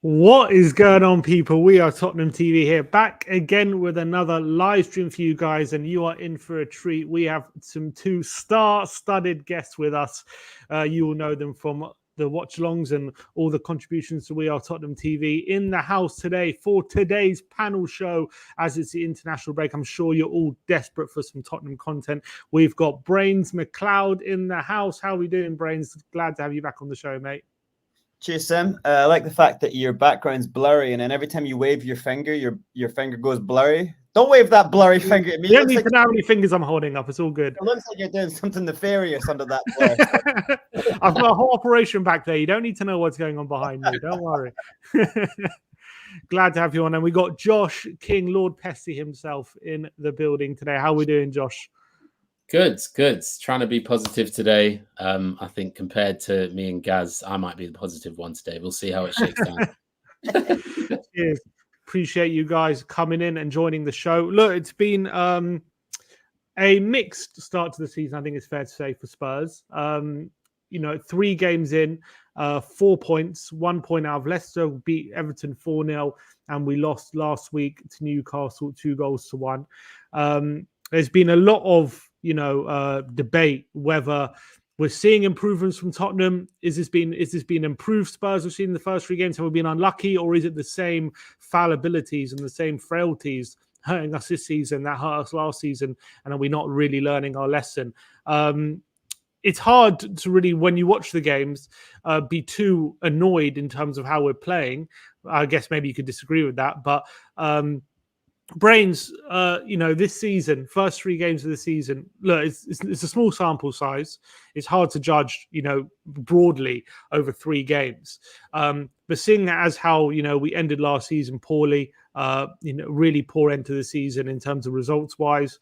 What is going on, people? We are Tottenham TV here, back again with another live stream for you guys, and you are in for a treat. We have two star-studded guests with us. You will know them from the watch-alongs and all the contributions to We Are Tottenham TV in the house today for today's panel show. As it's the international break, I'm sure you're all desperate for some Tottenham content. We've got Brains McLeod in the house. How are we doing, Brains? Glad to have you back on the show, mate. Cheers, Sam. I like the fact that your background's blurry, and then every time you wave your finger, your finger goes blurry. Don't wave that blurry finger at me. You don't need to know how many fingers I'm holding up. It's all good. It looks like you're doing something nefarious under that blur. I've got a whole operation back there. You don't need to know what's going on behind me. Don't worry. Glad to have you on. And we got Josh King, Lord Pesty himself, in the building today. How are we doing, Josh? Good. Trying to be positive today. I think compared to me and Gaz, I might be the positive one today. We'll see how it shakes down. Cheers. Appreciate you guys coming in and joining the show. Look, it's been a mixed start to the season, I think it's fair to say, for Spurs. 3 games in, 4 points, 1 point out of Leicester, beat Everton 4-0, and we lost last week to Newcastle 2-1. There's been a lot of debate whether we're seeing improvements from Tottenham. Is this been improved Spurs we've seen in the first 3 games? Have we been unlucky, or is it the same fallibilities and the same frailties hurting us this season that hurt us last season, and are we not really learning our lesson? It's hard to really, when you watch the games, be too annoyed in terms of how we're playing. I guess maybe you could disagree with that, but Brains, this season, first 3 games of the season, look, it's a small sample size. It's hard to judge, broadly over 3 games. But seeing that as how, we ended last season poorly, really poor end to the season in terms of results wise,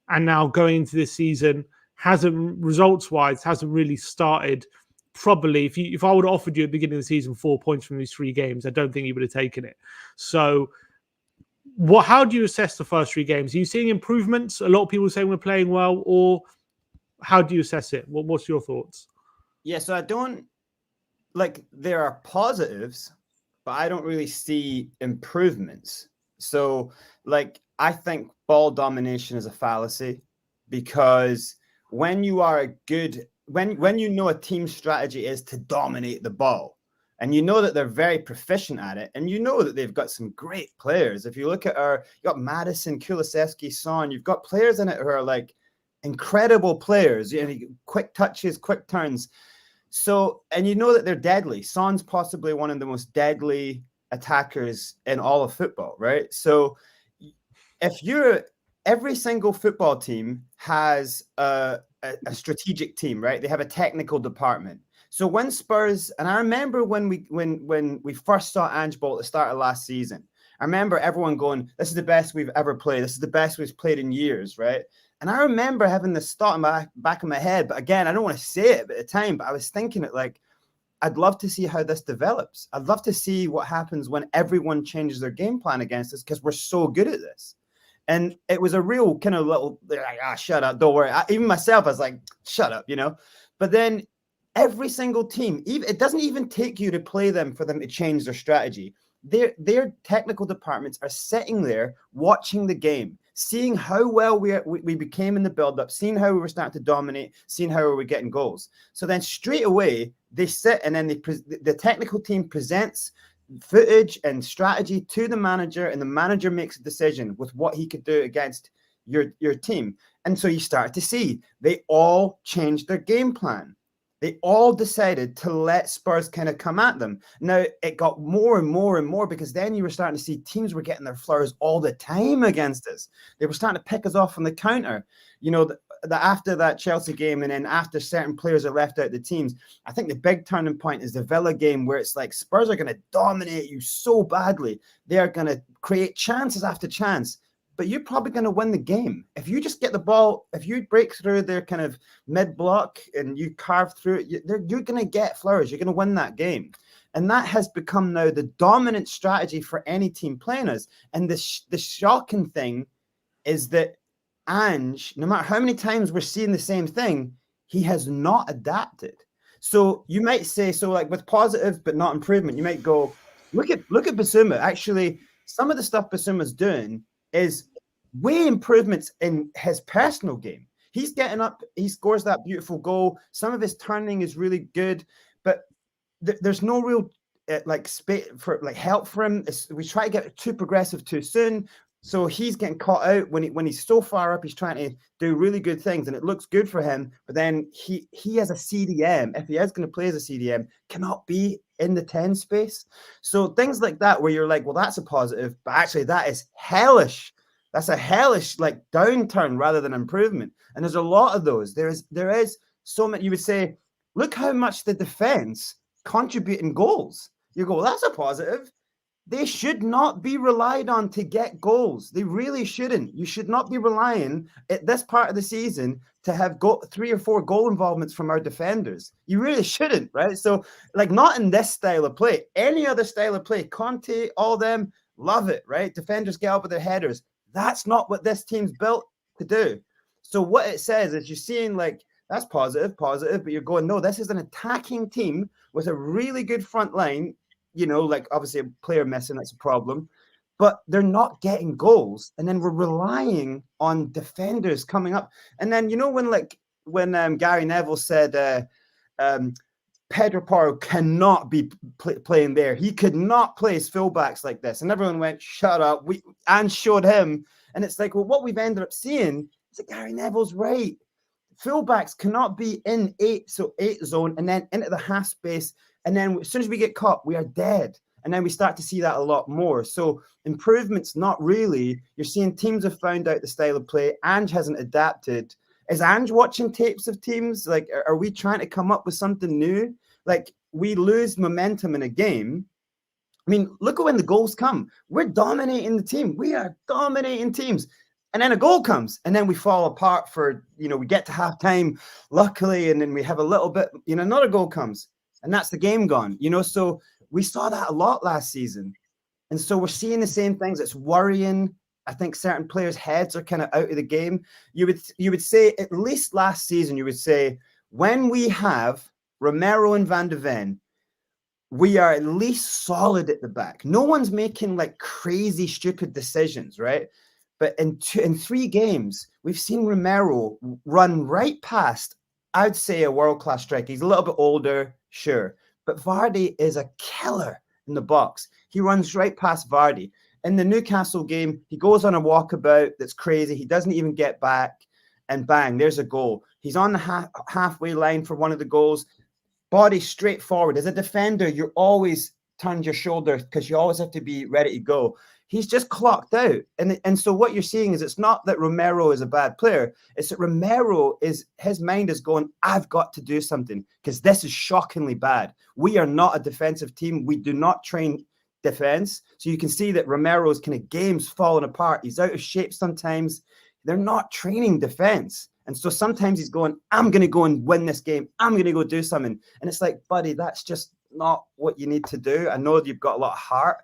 and now going into this season hasn't really started. Probably, if I would have offered you at the beginning of the season 4 points from these 3 games, I don't think you would have taken it. So, how do you assess the first 3 games? Are you seeing improvements? A lot of people saying we're playing well, or how do you assess it? What's your thoughts? Yeah, so I don't there are positives, but I don't really see improvements. So, I think ball domination is a fallacy, because when you are when you know a team strategy is to dominate the ball, and you know that they're very proficient at it, and you know that they've got some great players. If you look at you got Madison, Kulusevski, Son, you've got players in it who are incredible players, quick touches, quick turns. So, and you know that they're deadly. Son's possibly one of the most deadly attackers in all of football, right? So every single football team has a strategic team, right? They have a technical department. So when Spurs, and I remember when we first saw Ange at the start of last season, I remember everyone going, "This is the best we've ever played. This is the best we've played in years," right? And I remember having this thought in my back of my head, but again, I don't want to say it at the time, but I was thinking it I'd love to see how this develops. I'd love to see what happens when everyone changes their game plan against us, because we're so good at this. And it was a real kind of little, shut up, don't worry. Even myself, I was like, shut up, But then every single team, it doesn't even take you to play them for them to change their strategy. Their technical departments are sitting there watching the game, seeing how well we became in the build-up, seeing how we were starting to dominate, seeing how we were getting goals. So then straight away, they sit, and then the technical team presents footage and strategy to the manager, and the manager makes a decision with what he could do against your team. And so you start to see they all changed their game plan. They all decided to let Spurs kind of come at them. Now, it got more and more and more, because then you were starting to see teams were getting their flowers all the time against us. They were starting to pick us off on the counter. After that Chelsea game, and then after certain players are left out the teams, I think the big turning point is the Villa game, where it's Spurs are going to dominate you so badly. They are going to create chances after chance, but you're probably going to win the game. If you just get the ball, if you break through their kind of mid-block and you carve through it, you're going to get flowers. You're going to win that game. And that has become now the dominant strategy for any team playing us. And the shocking thing is that Ange, no matter how many times we're seeing the same thing, he has not adapted. So you might say, with positive but not improvement, you might go, look at Bissouma. Actually, some of the stuff Bissouma's doing is way improvements in his personal game. He's getting up, he scores that beautiful goal. Some of his turning is really good, but there's no real space for help for him. We try to get too progressive too soon. So he's getting caught out when he's so far up. He's trying to do really good things, and it looks good for him. But then he as a CDM, if he is going to play as a CDM, cannot be in the 10 space. So things like that, where you're like, well, that's a positive, but actually that is hellish. That's a hellish like downturn rather than improvement. And there's a lot of those. There is so many. You would say, look how much the defense contributing goals. You go, well, that's a positive. They should not be relied on to get goals. They really shouldn't. You should not be relying at this part of the season to have 3 or 4 goal involvements from our defenders. You really shouldn't, right? So, like, not in this style of play. Any other style of play, Conte, all them, love it, right? Defenders get up with their headers. That's not what this team's built to do. So what it says is you're seeing, like, that's positive, but you're going, no, this is an attacking team with a really good front line. You know, like obviously a player missing, that's a problem, but they're not getting goals. And then we're relying on defenders coming up. And then, you know, when Gary Neville said Pedro Porro cannot be playing there. He could not play his fullbacks like this. And everyone went, shut up. And showed him. And it's like, well, what we've ended up seeing is that Gary Neville's right. Fullbacks cannot be in 8 zone and then into the half space. And then as soon as we get caught, we are dead. And then we start to see that a lot more. So improvements, not really. You're seeing teams have found out the style of play. Ange hasn't adapted. Is Ange watching tapes of teams? Like, are we trying to come up with something new? Like, we lose momentum in a game. I mean, look at when the goals come. We're dominating the team. We are dominating teams. And then a goal comes, and then we fall apart for, you know, we get to halftime, luckily, and then we have a little bit, you know, another goal comes. And that's the game gone, you know. So we saw that a lot last season. And so we're seeing the same things. It's worrying. I think certain players' heads are kind of out of the game. You would say, at least last season, you would say, when we have Romero and Van de Ven, we are at least solid at the back. No one's making like crazy, stupid decisions, right? But in 3 games, we've seen Romero run right past, I'd say, a world-class striker. He's a little bit older, sure. But Vardy is a killer in the box. He runs right past Vardy. In the Newcastle game, he goes on a walkabout that's crazy. He doesn't even get back. And bang, there's a goal. He's on the halfway line for one of the goals. Body straight forward. As a defender, you're always turned your shoulder because you always have to be ready to go. He's just clocked out. And so what you're seeing is it's not that Romero is a bad player. It's that Romero his mind is going, I've got to do something because this is shockingly bad. We are not a defensive team. We do not train defense. So you can see that Romero's kind of game's falling apart. He's out of shape sometimes. They're not training defense. And so sometimes he's going, I'm going to go and win this game. I'm going to go do something. And it's like, buddy, that's just not what you need to do. I know you've got a lot of heart.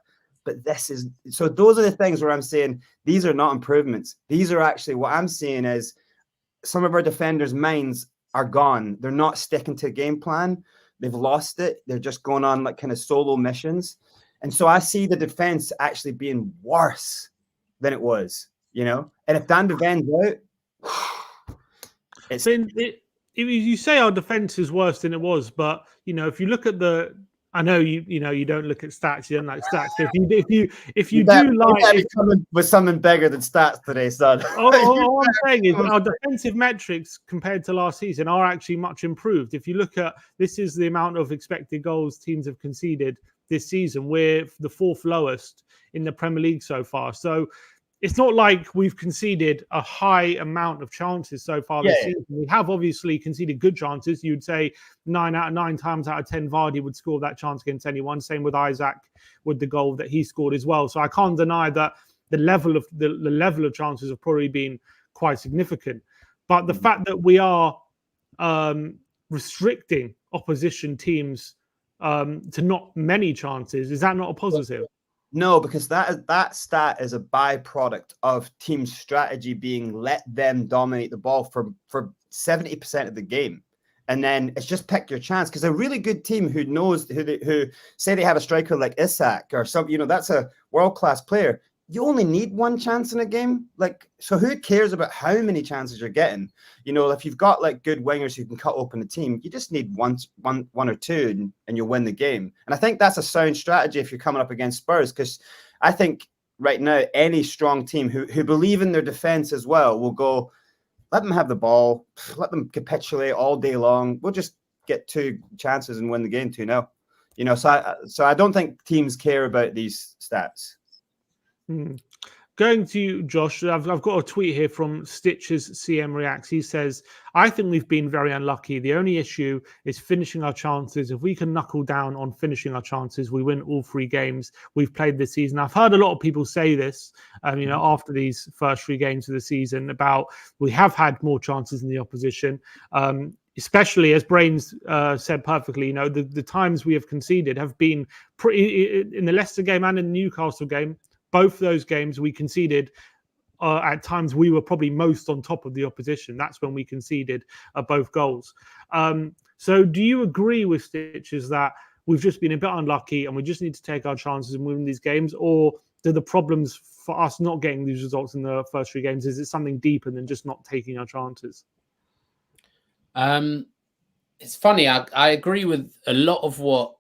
But this is, so those are the things where I'm saying these are not improvements. These are actually, what I'm seeing is some of our defenders' minds are gone. They're not sticking to a game plan. They've lost it. They're just going on like kind of solo missions. And so I see the defense actually being worse than it was, you know? And if Dan de Ven's out, it's... You say our defense is worse than it was, but, you know, if you look at I know you know you don't look at stats. You don't like stats. But if you do like coming with something bigger than stats today, son. All I'm saying is our defensive metrics compared to last season are actually much improved. If you look at this, is the amount of expected goals teams have conceded this season. We're the 4th lowest in the Premier League so far. So it's not like we've conceded a high amount of chances so far this season. We have obviously conceded good chances. You'd say 9 times out of 10, Vardy would score that chance against anyone. Same with Isaac with the goal that he scored as well. So I can't deny that the level of chances have probably been quite significant. But the fact that we are restricting opposition teams to not many chances, is that not a positive? No, because that stat is a byproduct of team strategy being let them dominate the ball for 70% of the game. And then it's just pick your chance, because a really good team who say they have a striker like Isak or some, you know, that's a world-class player. You only need 1 chance in a game. Like, so who cares about how many chances you're getting? You know, if you've got like good wingers who can cut open the team, you just need one or two and you'll win the game. And I think that's a sound strategy if you're coming up against Spurs, because I think right now, any strong team who believe in their defense as well will go, let them have the ball, let them capitulate all day long. We'll just get 2 chances and win the game 2-0. You know, so I don't think teams care about these stats. Going to you, Josh, I've got a tweet here from Stitches CM Reacts. He says, I think we've been very unlucky. The only issue is finishing our chances. If we can knuckle down on finishing our chances, we win all 3 games we've played this season. I've heard a lot of people say this, you know, after these first 3 games of the season about we have had more chances than the opposition. Especially as Brains said perfectly, you know, the times we have conceded have been pretty in the Leicester game and in the Newcastle game. Both those games we conceded. At times we were probably most on top of the opposition. That's when we conceded both goals. So do you agree with Stitches that we've just been a bit unlucky and we just need to take our chances and win these games? Or do the problems for us not getting these results in the first 3 games, is it something deeper than just not taking our chances? It's funny. I agree with a lot of what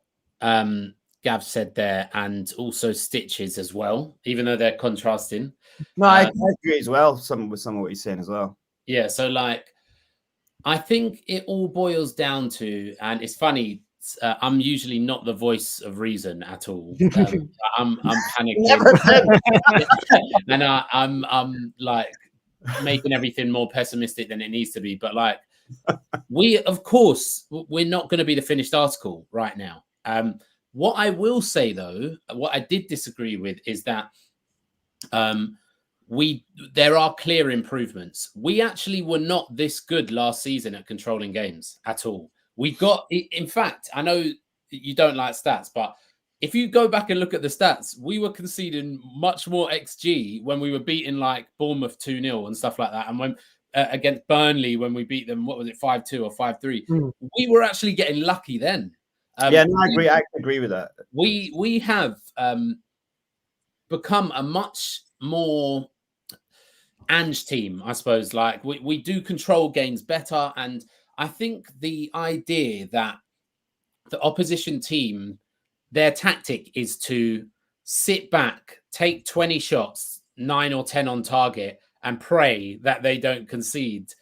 Gav said there, and also Stitches as well, even though they're contrasting. No, I agree as well. With some of what he's saying as well. Yeah, so like, I think it all boils down to, and it's funny, I'm usually not the voice of reason at all. I'm panicking, and I'm like making everything more pessimistic than it needs to be. But like, of course, we're not going to be the finished article right now. What I will say, though, what I did disagree with is that there are clear improvements. We actually were not this good last season at controlling games at all. We got, in fact, I know you don't like stats, but if you go back and look at the stats, we were conceding much more XG when we were beating like Bournemouth 2-0 and stuff like that. And when against Burnley, when we beat them, what was it, 5-2 or 5-3? We were actually getting lucky then. Yeah, no, I agree. I agree with that. We have become a much more Ange team, I suppose. Like we do control games better, and I think the idea that the opposition team, their tactic is to sit back, take 20 shots, 9 or 10 on target, and pray that they don't concede.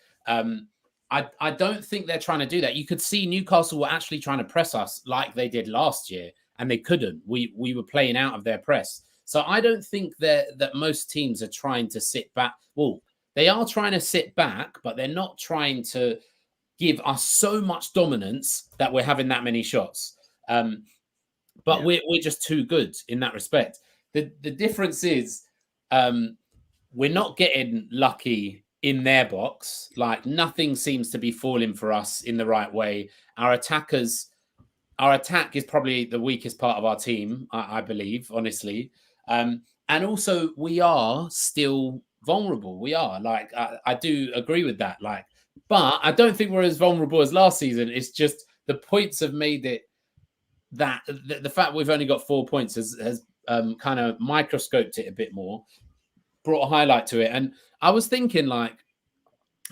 I don't think they're trying to do that. You could see Newcastle were actually trying to press us like they did last year, and they couldn't. We were playing out of their press. So I don't think that most teams are trying to sit back. Well, they are trying to sit back, but they're not trying to give us so much dominance that we're having that many shots. But we're just too good in that respect. The difference is we're not getting lucky in their box. Like nothing seems to be falling for us in the right way. Our attack is probably the weakest part of our team, I believe, honestly. And also we are still vulnerable. We are, like, I do agree with that. Like, but I don't think we're as vulnerable as last season. It's just the points have made it that the fact we've only got 4 points has kind of microscoped it a bit more, brought a highlight to it. And I was thinking, like,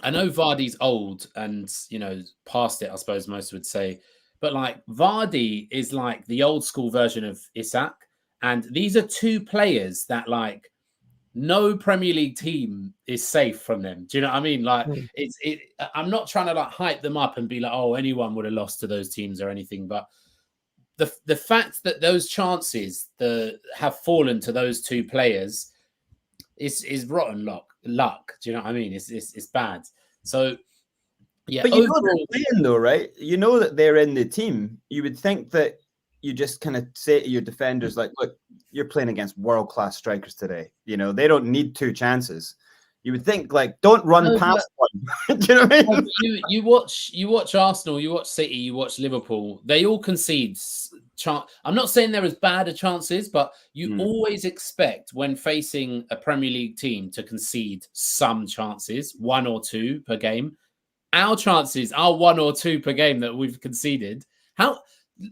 I know Vardy's old and, you know, past it, I suppose most would say, but like Vardy is like the old school version of Isak. And these are 2 players that, like, no Premier League team is safe from them. Do you know what I mean? Like, I'm not trying to like hype them up and be like, oh, anyone would have lost to those teams or anything. But the fact that those chances have fallen to those 2 players is rotten luck. Do you know what I mean? It's bad. So yeah, but you know they're playing though, right? You know that they're in the team. You would think that you just kind of say to your defenders, like, look, you're playing against world-class strikers today. You know, they don't need 2 chances. You would think, like, don't run past one. Do you know what I mean? You watch Arsenal, you watch City, you watch Liverpool. They all concede. I'm not saying they're as bad as chances, but you always expect when facing a Premier League team to concede some chances, 1 or 2 per game. Our chances are 1 or 2 per game that we've conceded.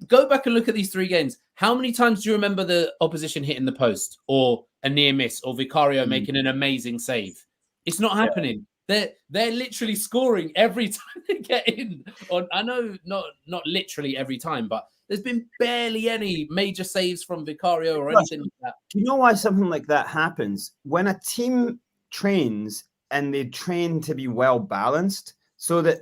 Go back and look at these 3 games. How many times do you remember the opposition hitting the post or a near miss or Vicario making an amazing save? It's not happening. They're literally scoring every time they get in. I know not literally every time, but There's been barely any major saves from Vicario or anything like that. Do you know why something like that happens? When a team trains and they train to be well balanced, so that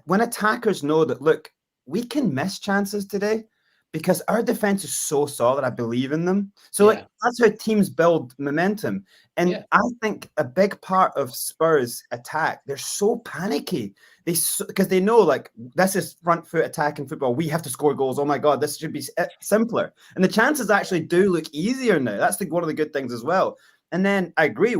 when attackers know that, look, we can miss chances today because our defense is so solid. I believe in them. So like, that's how teams build momentum. And I think a big part of Spurs attack, they're so panicky. Because they know, like, this is front foot attacking football. We have to score goals. Oh my God, this should be simpler. And the chances actually do look easier now. That's one of the good things as well. And then I agree.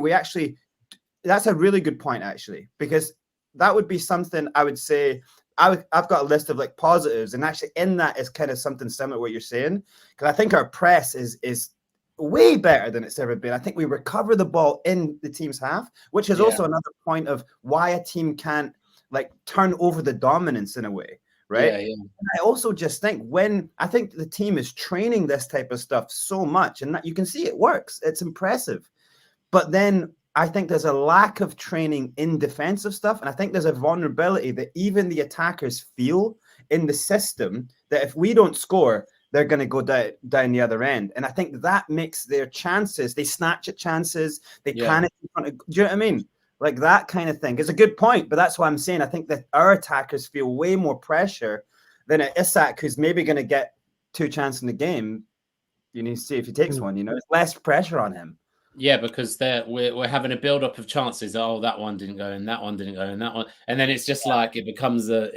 That's a really good point, actually, because that would be something I would say. I've got a list of like positives, and actually in that is kind of something similar to what you're saying, because I think our press is way better than it's ever been. I think we recover the ball in the team's half, which is also another point of why a team can't like turn over the dominance in a way, right? And I also just think I think the team is training this type of stuff so much, and that you can see it works. It's impressive. But then I think there's a lack of training in defensive stuff. And I think there's a vulnerability that even the attackers feel in the system that if we don't score, they're going to go down the other end. And I think that makes their chances, they snatch at chances, they panic in front of, do you know what I mean? Like that kind of thing. It's a good point, but that's why I'm saying I think that our attackers feel way more pressure than an Isak, who's maybe going to get 2 chances in the game. You need to see if he takes one, there's less pressure on him. Yeah, because we're having a build up of chances. Oh, that one didn't go in, that one didn't go in, that one, and then it's just like it becomes a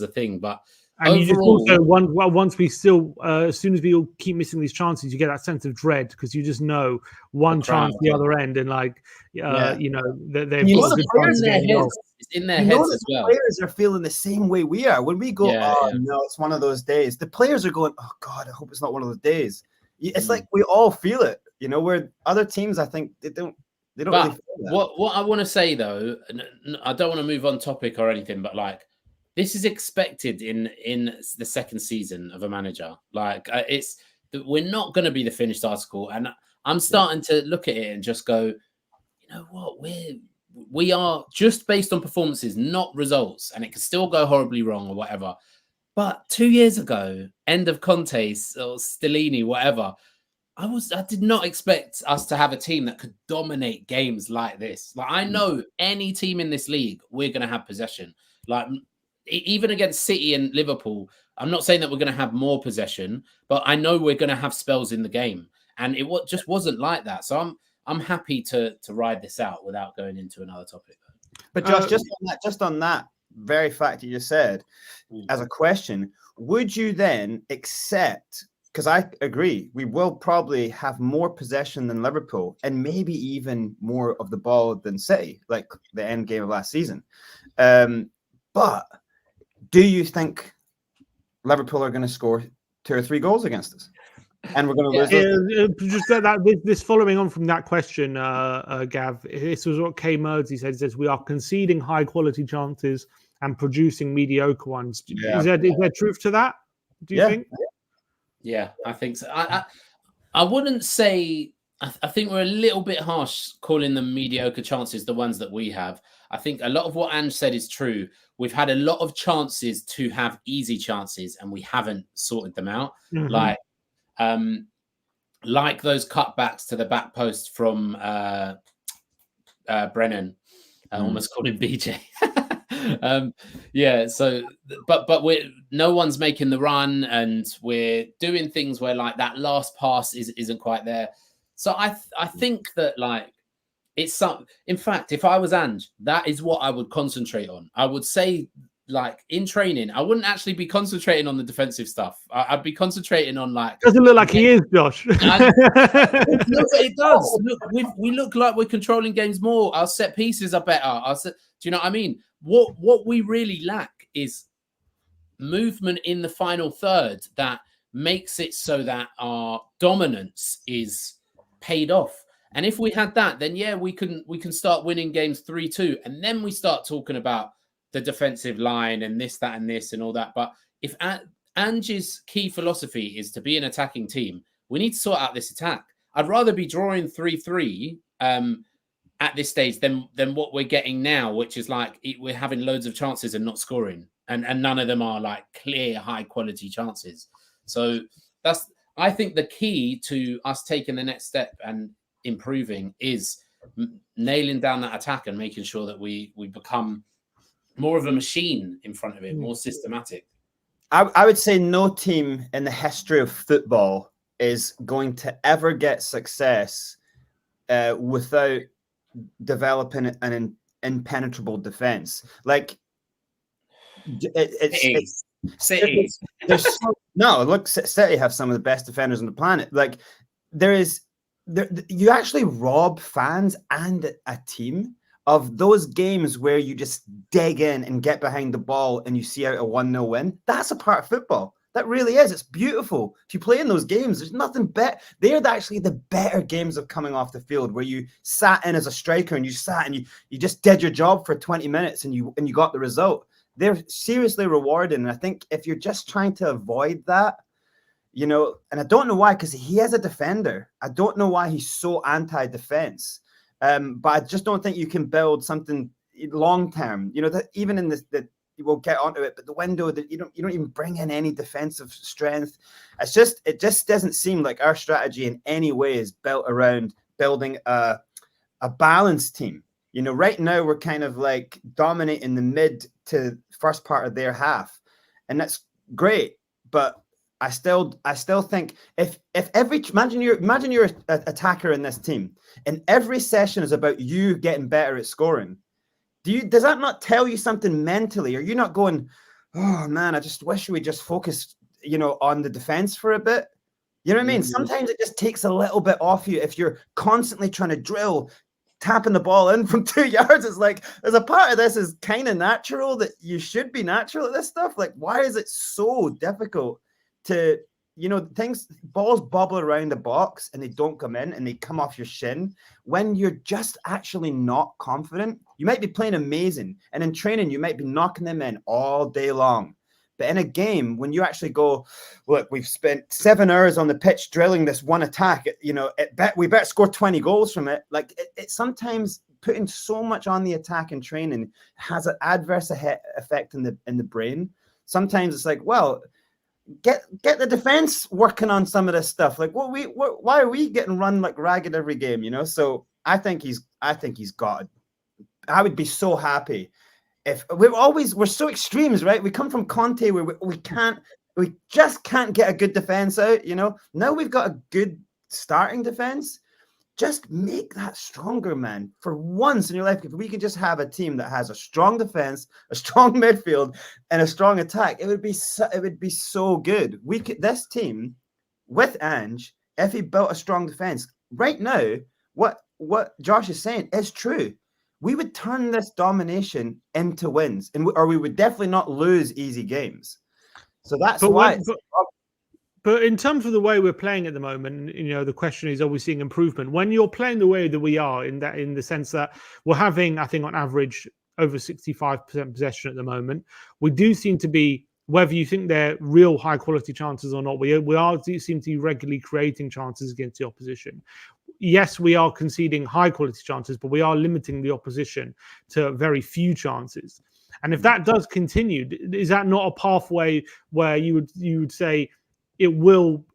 thing. But and overall, you just also once we still as soon as we all keep missing these chances, you get that sense of dread because you just know one chance the other end, and like they've got a good chance to get goals. It's in their heads as well. Players are feeling the same way we are when we go. No, it's one of those days. The players are going, oh God, I hope it's not one of those days. It's like we all feel it. Where other teams, I think they don't really feel that. What I want to say though, I don't want to move on topic or anything, but like this is expected in the second season of a manager. Like we're not going to be the finished article, and I'm starting to look at it and just go, you know what, we are just based on performances, not results, and it can still go horribly wrong or whatever. But 2 years ago, end of Conte or Stellini, whatever. I did not expect us to have a team that could dominate games like this. Like I know any team in this league, we're going to have possession. Like even against City and Liverpool, I'm not saying that we're going to have more possession, but I know we're going to have spells in the game, and it just wasn't like that. So I'm happy to ride this out without going into another topic. But Josh, just on that very fact you just said, as a question, would you then accept? Because I agree, we will probably have more possession than Liverpool and maybe even more of the ball than City, like the end game of last season. But do you think Liverpool are going to score 2 or 3 goals against us? And we're going to lose. Just this following on from that question, Gav, this was what Kay Merdsey said. He says, we are conceding high quality chances and producing mediocre ones. Is there truth to that? Do you think? Yeah, I think so. I wouldn't say. I think we're a little bit harsh calling them mediocre chances, the ones that we have. I think a lot of what Ange said is true. We've had a lot of chances to have easy chances, and we haven't sorted them out. Like those cutbacks to the back post from Brennan. I almost called him BJ. But no one's making the run, and we're doing things where like that last pass isn't quite there. So I think that like it's some. In fact, if I was Ange, that is what I would concentrate on. I would say like in training, I wouldn't actually be concentrating on the defensive stuff. I'd be concentrating on like. Doesn't look like he is, Josh. Look, it does. Look, we look like we're controlling games more. Our set pieces are better. Do you know what I mean? What we really lack is movement in the final third that makes it so that our dominance is paid off. And if we had that, then we can start winning games 3-2, and then we start talking about the defensive line and this, that, and this and all that. But if Ange's key philosophy is to be an attacking team, we need to sort out this attack. I'd rather be drawing 3-3 at this stage than what we're getting now, which is like we're having loads of chances and not scoring, and none of them are like clear high quality chances. So I think the key to us taking the next step and improving is nailing down that attack and making sure that we become more of a machine in front of it, more systematic. I would say no team in the history of football is going to ever get success without developing an impenetrable defense. Like it's City. No, look, City have some of the best defenders on the planet. Like you actually rob fans and a team of those games where you just dig in and get behind the ball and you see out a 1-0 win. That's a part of football. That really is. It's beautiful. If you play in those games, there's nothing better. They're actually the better games of coming off the field, where you sat in as a striker and you sat and you just did your job for 20 minutes and you got the result. They're seriously rewarding. And I think if you're just trying to avoid that, you know, and I don't know why, because he is a defender. I don't know why he's so anti-defense. But I just don't think you can build something long term. You know, that even in this, that we'll get onto it, but the window that you don't even bring in any defensive strength. It just doesn't seem like our strategy in any way is built around building a balanced team. You know, right now we're kind of like dominating the mid to first part of their half, and that's great. But I still think if imagine you're an attacker in this team, and every session is about you getting better at scoring. Does that not tell you something mentally? Are you not going, oh man, I just wish we just focused, you know, on the defense for a bit? You know what I mean? Sometimes it just takes a little bit off you if you're constantly trying to drill, tapping the ball in from 2 yards. It's like there's a part of this is kind of natural, that you should be natural at this stuff. Like, why is it so difficult to, you know, balls bobble around the box and they don't come in and they come off your shin when you're just actually not confident? You might be playing amazing, and in training you might be knocking them in all day long. But in a game, when you actually go, look, we've spent 7 hours on the pitch drilling this one attack, you know, we better score 20 goals from it. Like it sometimes putting so much on the attack in training has an adverse effect in the brain. Sometimes it's like, well, get the defense working on some of this stuff. Like, why are we getting run like ragged every game? You know, so I think he's got. I would be so happy if we're so extremes, right? We come from Conte where we just can't get a good defense out. You know, now we've got a good starting defense. Just make that stronger, man. For once in your life, if we could just have a team that has a strong defense, a strong midfield, and a strong attack, it would be so good. This team with Ange, if he built a strong defense right now, what Josh is saying is true. We would turn this domination into wins, or we would definitely not lose easy games. So that's why. But in terms of the way we're playing at the moment, you know, the question is, are we seeing improvement? When you're playing the way that we are, in the sense that we're having, I think, on average, over 65% possession at the moment, we do seem to be, whether you think they're real high quality chances or not, we seem to be regularly creating chances against the opposition. Yes, we are conceding high quality chances, but we are limiting the opposition to very few chances. And if that does continue, is that not a pathway where you would say it will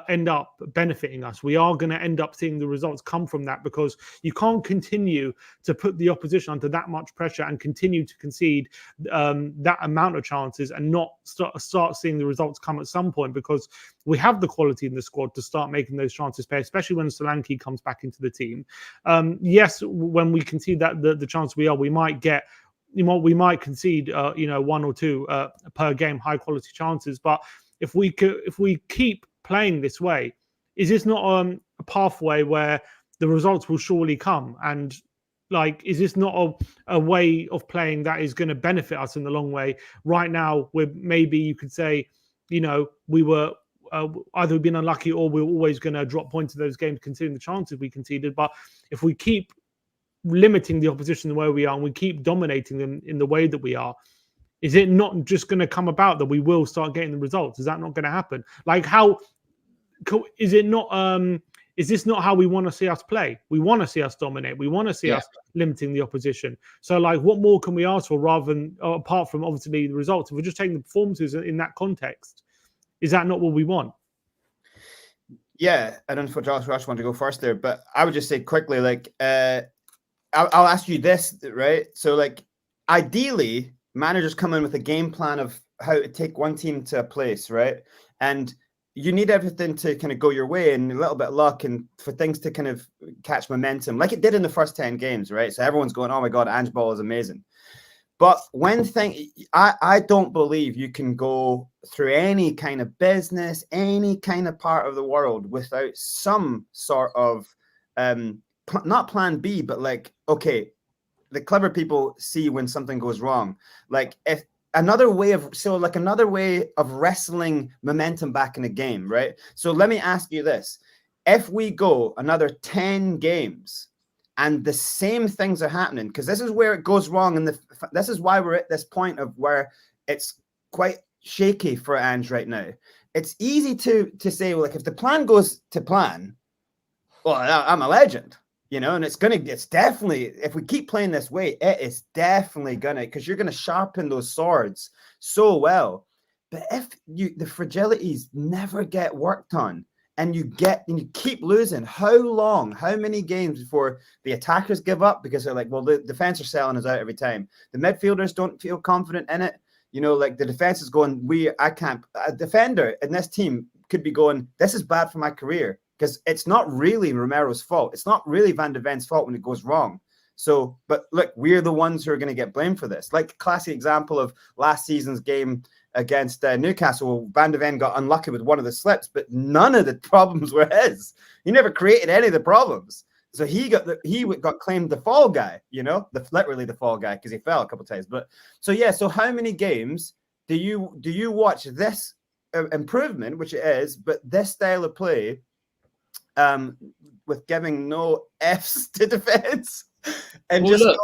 end up benefiting us? We are going to end up seeing the results come from that, because you can't continue to put the opposition under that much pressure and continue to concede that amount of chances and not start seeing the results come at some point, because we have the quality in the squad to start making those chances pay, especially when Solanke comes back into the team. Yes, when we concede that the chance we might get, we might concede 1 or 2 per game high quality chances, but if we keep playing this way, is this not a pathway where the results will surely come? And like, is this not a way of playing that is going to benefit us in the long way? Right now, maybe you could say, you know, we were either been unlucky or we're always going to drop points in those games considering the chances we conceded. But if we keep limiting the opposition the way we are and we keep dominating them in the way that we are, is it not just going to come about that we will start getting the results? Is that not going to happen? Like, how is it not? Is this not how we want to see us play? We want to see us dominate. We want to see us limiting the opposition. So, like, what more can we ask for, rather than apart from obviously the results? If we're just taking the performances in that context, Is that not what we want? Yeah, I don't know if Josh Rush want to go first there, but I would just say quickly, like, I'll ask you this, right? So, like, ideally, managers come in with a game plan of how to take one team to a place, right? And you need everything to kind of go your way and a little bit of luck and for things to kind of catch momentum, like it did in the first 10 games, right? So everyone's going, oh my God, Ange Ball is amazing. But I don't believe you can go through any kind of business, any kind of part of the world without some sort of, not plan B, but like, okay, the clever people see when something goes wrong. Like if another way of wrestling momentum back in the game, right? So let me ask you this. If we go another 10 games and the same things are happening, because this is where it goes wrong, and this is why we're at this point of where it's quite shaky for Ange right now. It's easy to say, well, like if the plan goes to plan, well, I'm a legend, you know, and it's definitely, if we keep playing this way, it is definitely because you're gonna sharpen those swords so well. But if the fragilities never get worked on, and you keep losing, how many games before the attackers give up because they're like, well, the defense are selling us out every time. The midfielders don't feel confident in it. You know, like the defense is going, a defender in this team could be going, this is bad for my career, because it's not really Romero's fault. It's not really Van de Ven's fault when it goes wrong. So, but look, we're the ones who are going to get blamed for this. Like classic example of last season's game against Newcastle, Van de Ven got unlucky with one of the slips, but none of the problems were his. He never created any of the problems. So he got claimed the fall guy, you know, literally the fall guy, because he fell a couple of times. But so yeah, so how many games do you watch this improvement, which it is, but this style of play, with giving no Fs to defense, and well, just look,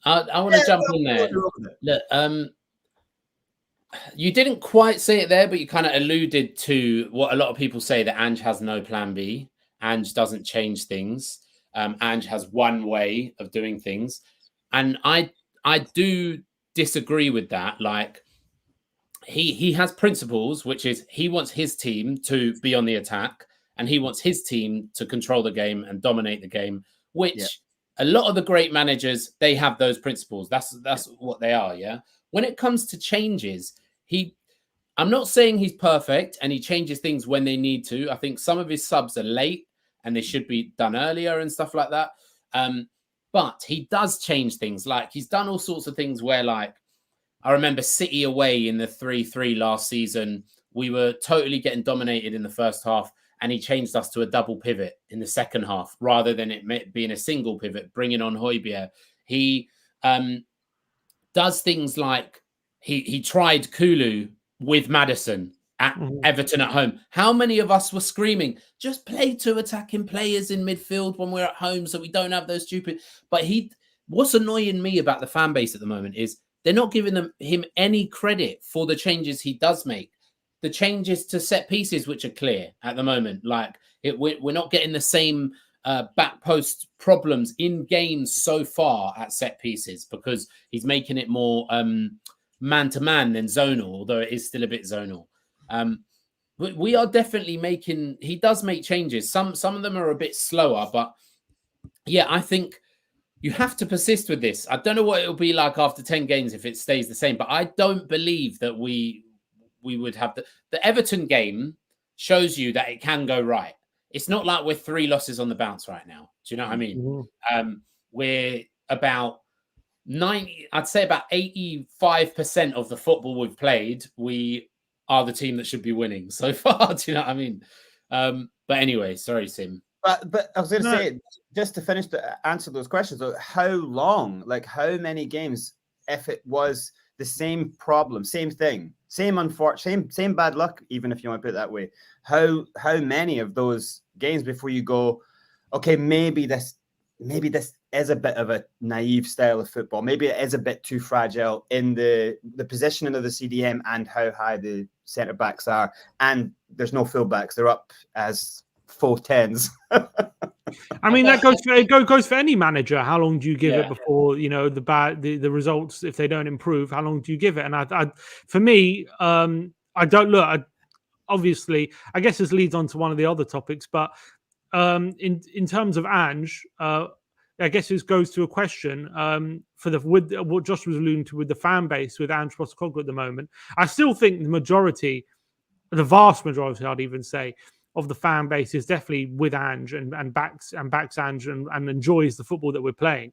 I want to jump in there. Look, you didn't quite say it there, but you kind of alluded to what a lot of people say, that Ange has no plan B. Ange doesn't change things. Ange has one way of doing things. And I do disagree with that. Like he has principles, which is he wants his team to be on the attack and he wants his team to control the game and dominate the game, which a lot of the great managers, they have those principles. That's what they are. Yeah. When it comes to changes, I'm not saying he's perfect and he changes things when they need to. I think some of his subs are late and they should be done earlier and stuff like that. But he does change things. Like he's done all sorts of things where, like, I remember City away in the 3-3 last season. We were totally getting dominated in the first half and he changed us to a double pivot in the second half rather than it being a single pivot, bringing on Højbjerg. He does things like he tried Kulu with Maddison at Everton at home. How many of us were screaming, just play two attacking players in midfield when we're at home so we don't have those stupid... But what's annoying me about the fan base at the moment is they're not giving him any credit for the changes he does make. The changes to set pieces, which are clear at the moment. Like we're not getting the same back post problems in games so far at set pieces because he's making it more man-to-man than zonal, although it is still a bit zonal. We are definitely he does make changes. Some of them are a bit slower, but yeah, I think you have to persist with this. I don't know what it'll be like after 10 games if it stays the same, but I don't believe that we would have the Everton game shows you that it can go right. It's not like we're 3 losses on the bounce right now. Do you know what I mean? We're about 85% of the football we've played, we are the team that should be winning so far. Do you know what I mean? But anyway, sorry, Sim. But I was going to say, just to finish to answer those questions, how long, like how many games, if it was the same problem, same thing, same bad luck, even if you want to put it that way, how many of those games before you go, okay, maybe this is a bit of a naive style of football. Maybe it is a bit too fragile in the positioning of the CDM and how high the centre backs are. And there's no full backs. They're up as full 10s. I mean, that goes for any manager. How long do you give it before, you know, the results, if they don't improve, how long do you give it? And for me, I don't look. obviously, I guess this leads on to one of the other topics, but in terms of Ange, I guess this goes to a question for with what Josh was alluding to with the fan base with Ange Postecoglou at the moment. I still think the vast majority, I'd even say, of the fan base is definitely with Ange and backs Ange and enjoys the football that we're playing.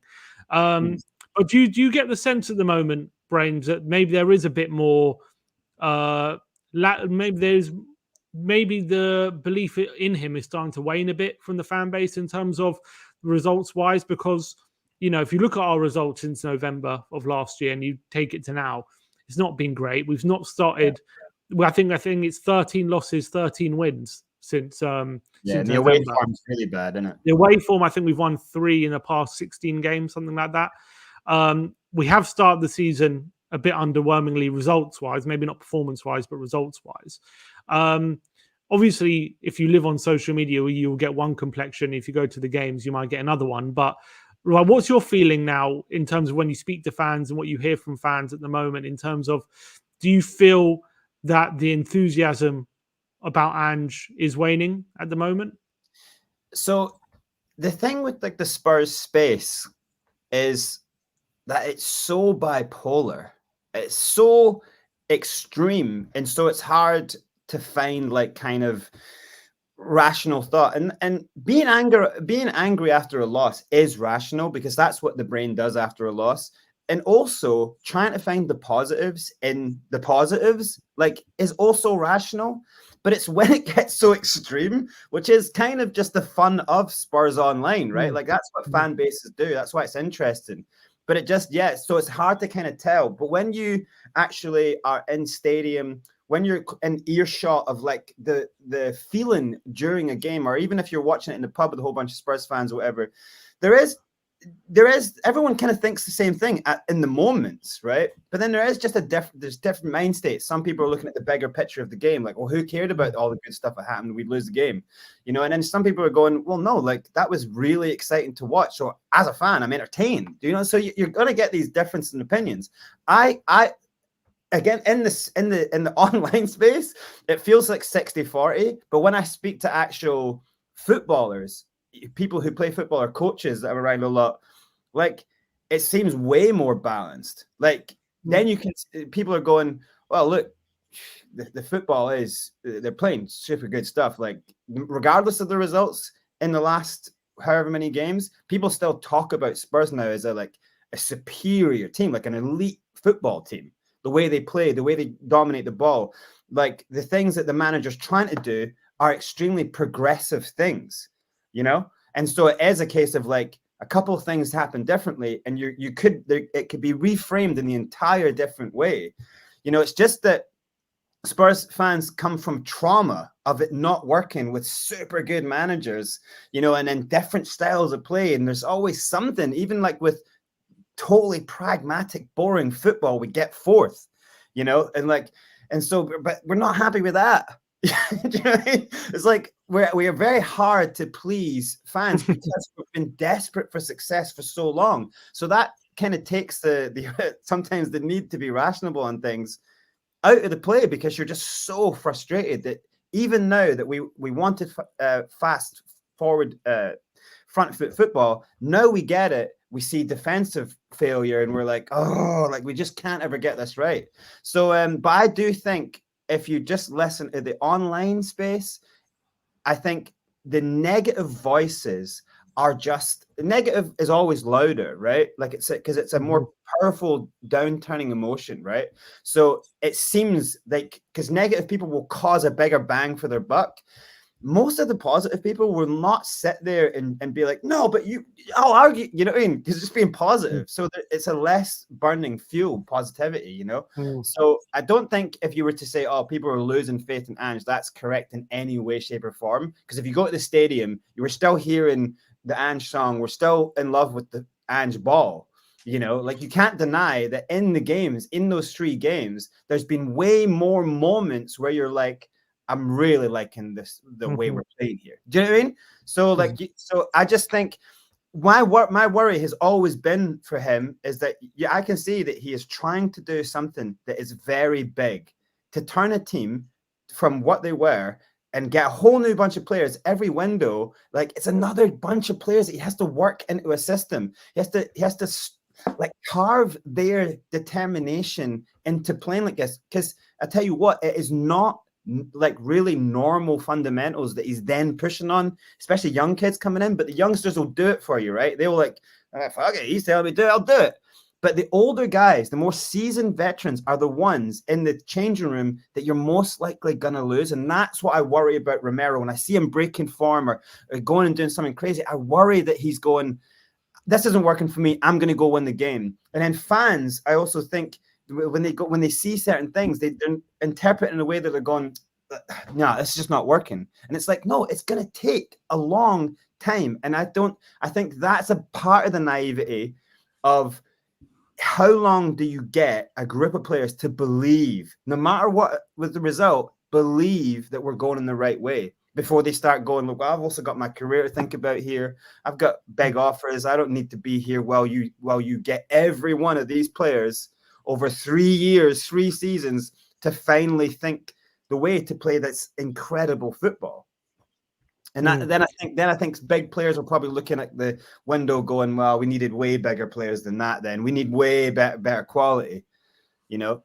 But do you get the sense at the moment, Brains, that maybe there is a bit more? Maybe the belief in him is starting to wane a bit from the fan base in terms of results wise, because if you look at our results since November of last year and you take it to now, it's not been great. We've not started. Well, I think it's 13 losses, 13 wins since and since the away November. form's really bad, isn't it? The away form, I think we've won 3 in the past 16 games, something like that. We have started the season a bit underwhelmingly results-wise, maybe not performance-wise, but results-wise. Obviously, if you live on social media, you'll get one complexion. If you go to the games, you might get another one. But what's your feeling now in terms of when you speak to fans and what you hear from fans at the moment, in terms of, do you feel that the enthusiasm about Ange is waning at the moment? So the thing with like the Spurs space is that it's so bipolar. It's so extreme, and so it's hard to find like kind of rational thought. And being angry after a loss is rational, because that's what the brain does after a loss. And also trying to find the positives in the positives like is also rational. But it's when it gets so extreme, which is kind of just the fun of Spurs Online, right? Like that's what fan bases do. That's why it's interesting. But it just, so it's hard to kind of tell. But when you actually are in stadium, when you're in earshot of like the feeling during a game, or even if you're watching it in the pub with a whole bunch of Spurs fans or whatever, there is everyone kind of thinks the same thing in the moments, right? But then there is just there's different mind states. Some people are looking at the bigger picture of the game, like, well, who cared about all the good stuff that happened? We'd lose the game, and then some people are going, well, no, like that was really exciting to watch. So as a fan, I'm entertained, so you're going to get these differences in opinions. I again, in the online space, it feels like 60-40, but when I speak to actual footballers, people who play football or coaches that are around a lot, like it seems way more balanced. Like then people are going, well, look, the football they're playing super good stuff. Like regardless of the results in the last however many games, people still talk about Spurs now as a superior team, like an elite football team. The way they play, the way they dominate the ball, like the things that the manager's trying to do are extremely progressive things. And so it is a case of like a couple of things happen differently, and it could be reframed in the entire different way. It's just that Spurs fans come from trauma of it not working with super good managers, and then different styles of play. And there's always something, even like with totally pragmatic, boring football, we get fourth, and so, but we're not happy with that. Do you know what I mean? It's like we are very hard to please fans because we've been desperate for success for so long. So that kind of takes the sometimes the need to be rational on things out of the play, because you're just so frustrated that even now that we wanted fast forward front foot football, now we get it. We see defensive failure and we're like, oh, like we just can't ever get this right. So, but I do think if you just listen to the online space, I think the negative voices are just negative is always louder, right? Like because it's a more powerful downturning emotion, right? So it seems like because negative people will cause a bigger bang for their buck. Most of the positive people will not sit there and be like, no, but I'll argue, you know what I mean? Because it's just being positive. So it's a less burning fuel positivity, So I don't think if you were to say, oh, people are losing faith in Ange, that's correct in any way, shape, or form. Because if you go to the stadium, you were still hearing the Ange song. We're still in love with the Ange ball. Like you can't deny that in the games, in those 3 games, there's been way more moments where you're like, I'm really liking the way we're playing here. Do you know what I mean? So so I just think my worry has always been for him is that I can see that he is trying to do something that is very big to turn a team from what they were and get a whole new bunch of players every window, like it's another bunch of players that he has to work into a system. He has to like carve their determination into playing like this. Because I tell you what, it is not like really normal fundamentals that he's then pushing on, especially young kids coming in. But the youngsters will do it for you, right? They will like, fuck it, he's telling me to do it, I'll do it. But the older guys, the more seasoned veterans are the ones in the changing room that you're most likely going to lose. And that's what I worry about Romero. When I see him breaking form or going and doing something crazy, I worry that he's going, this isn't working for me, I'm going to go win the game. And then fans, I also think when they see certain things, they interpret in a way that they're going, no, it's just not working. And it's like, no, it's going to take a long time. And I think that's a part of the naivety of how long do you get a group of players to believe, no matter what with the result, believe that we're going in the right way before they start going, look, I've also got my career to think about here. I've got big offers. I don't need to be here while you get every one of these players over 3 years, 3 seasons to finally think the way to play this incredible football. And then I think big players are probably looking at the window going, well, we needed way bigger players than that. Then we need way better quality. You know,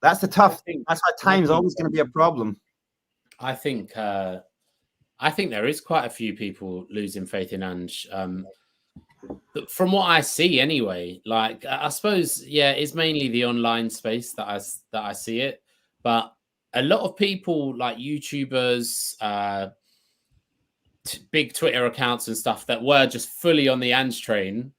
that's the tough thing. That's why time's always going to be a problem. I think there is quite a few people losing faith in Ange. From what I see, anyway, like I suppose, yeah, it's mainly the online space that I see it, but a lot of people like YouTubers, big Twitter accounts and stuff that were just fully on the Ange train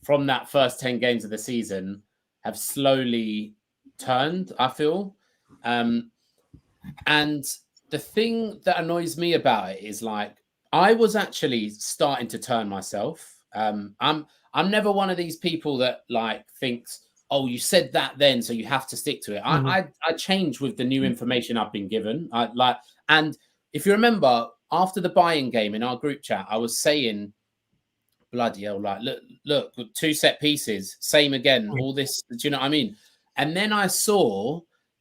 from that first 10 games of the season have slowly turned, I feel. And the thing that annoys me about it is like, I was actually starting to turn myself. I'm never one of these people that like thinks, oh, you said that then, so you have to stick to it. I change with the new information I've been given. And if you remember, after the buy-in game in our group chat, I was saying, bloody hell, like, look, 2 set pieces, same again, all this, do you know what I mean? And then I saw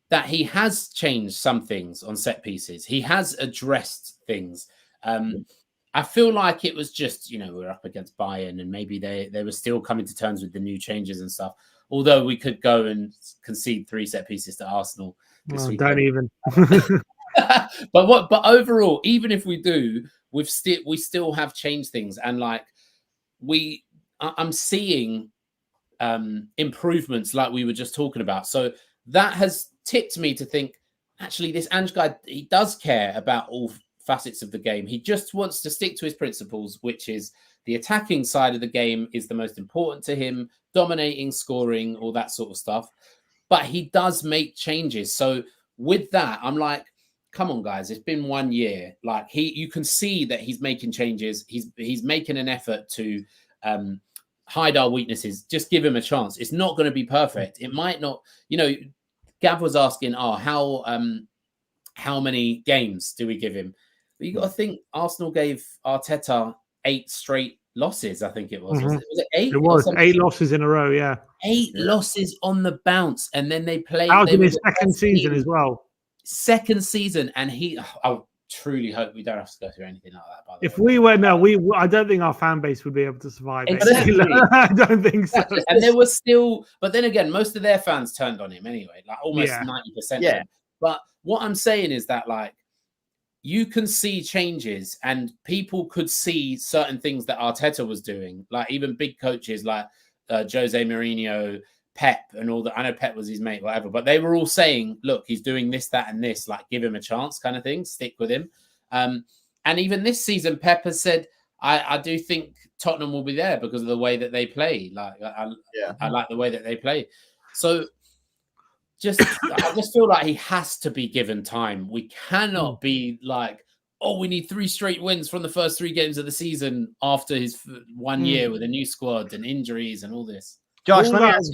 that he has changed some things on set pieces. He has addressed things. I feel like it was just, you know, we're up against Bayern and maybe they were still coming to terms with the new changes and stuff. Although we could go and concede 3 set pieces to Arsenal this weekend. Don't even. But overall, even if we do, we still have changed things, and like I'm seeing improvements like we were just talking about. So that has tipped me to think, actually, this Ange guy, he does care about all facets of the game. He just wants to stick to his principles, which is the attacking side of the game is the most important to him, dominating, scoring, all that sort of stuff. But he does make changes. So with that, I'm like, come on, guys, it's been 1 year. Like you can see that he's making changes. He's making an effort to hide our weaknesses. Just give him a chance. It's not going to be perfect. It might not, you know, Gav was asking, how many games do we give him? But you got to think Arsenal gave Arteta 8 straight losses. I think it was. Was it 8? It was 8 losses in a row. Yeah, 8 losses on the bounce, and then they played. That was in his second season as well. Second season, and I truly hope we don't have to go through anything like that. By the if way. we were, I don't think our fan base would be able to survive. Exactly. I don't think so. And there was still, but then again, most of their fans turned on him anyway, like almost 90%. Yeah. But what I'm saying is that, like, you can see changes, and people could see certain things that Arteta was doing, like even big coaches like Jose Mourinho, Pep, and all that. I know Pep was his mate, whatever, but they were all saying, look, he's doing this, that, and this, like, give him a chance kind of thing, stick with him. And even this season, Pep has said, I do think Tottenham will be there because of the way that they play. Like, I like the way that they play. So I just feel like he has to be given time. We cannot be like, oh, we need 3 straight wins from the first 3 games of the season after his 1 year with a new squad and injuries and all this. Josh, All let me that ask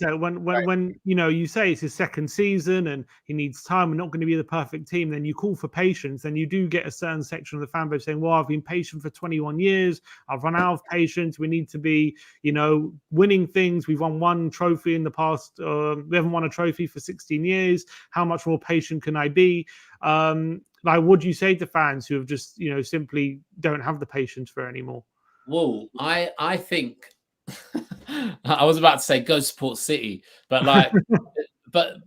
you. when you know you say it's his second season and he needs time, we're not going to be the perfect team, then you call for patience. Then you do get a certain section of the fan base saying, well, I've been patient for 21 years, I've run out of patience, we need to be, you know, winning things. We've won one trophy in the past, we haven't won a trophy for 16 years. How much more patient can I be? Like, what do you say to fans who have just, you know, simply don't have the patience for it anymore? Well, I think I was about to say go support City, but like, but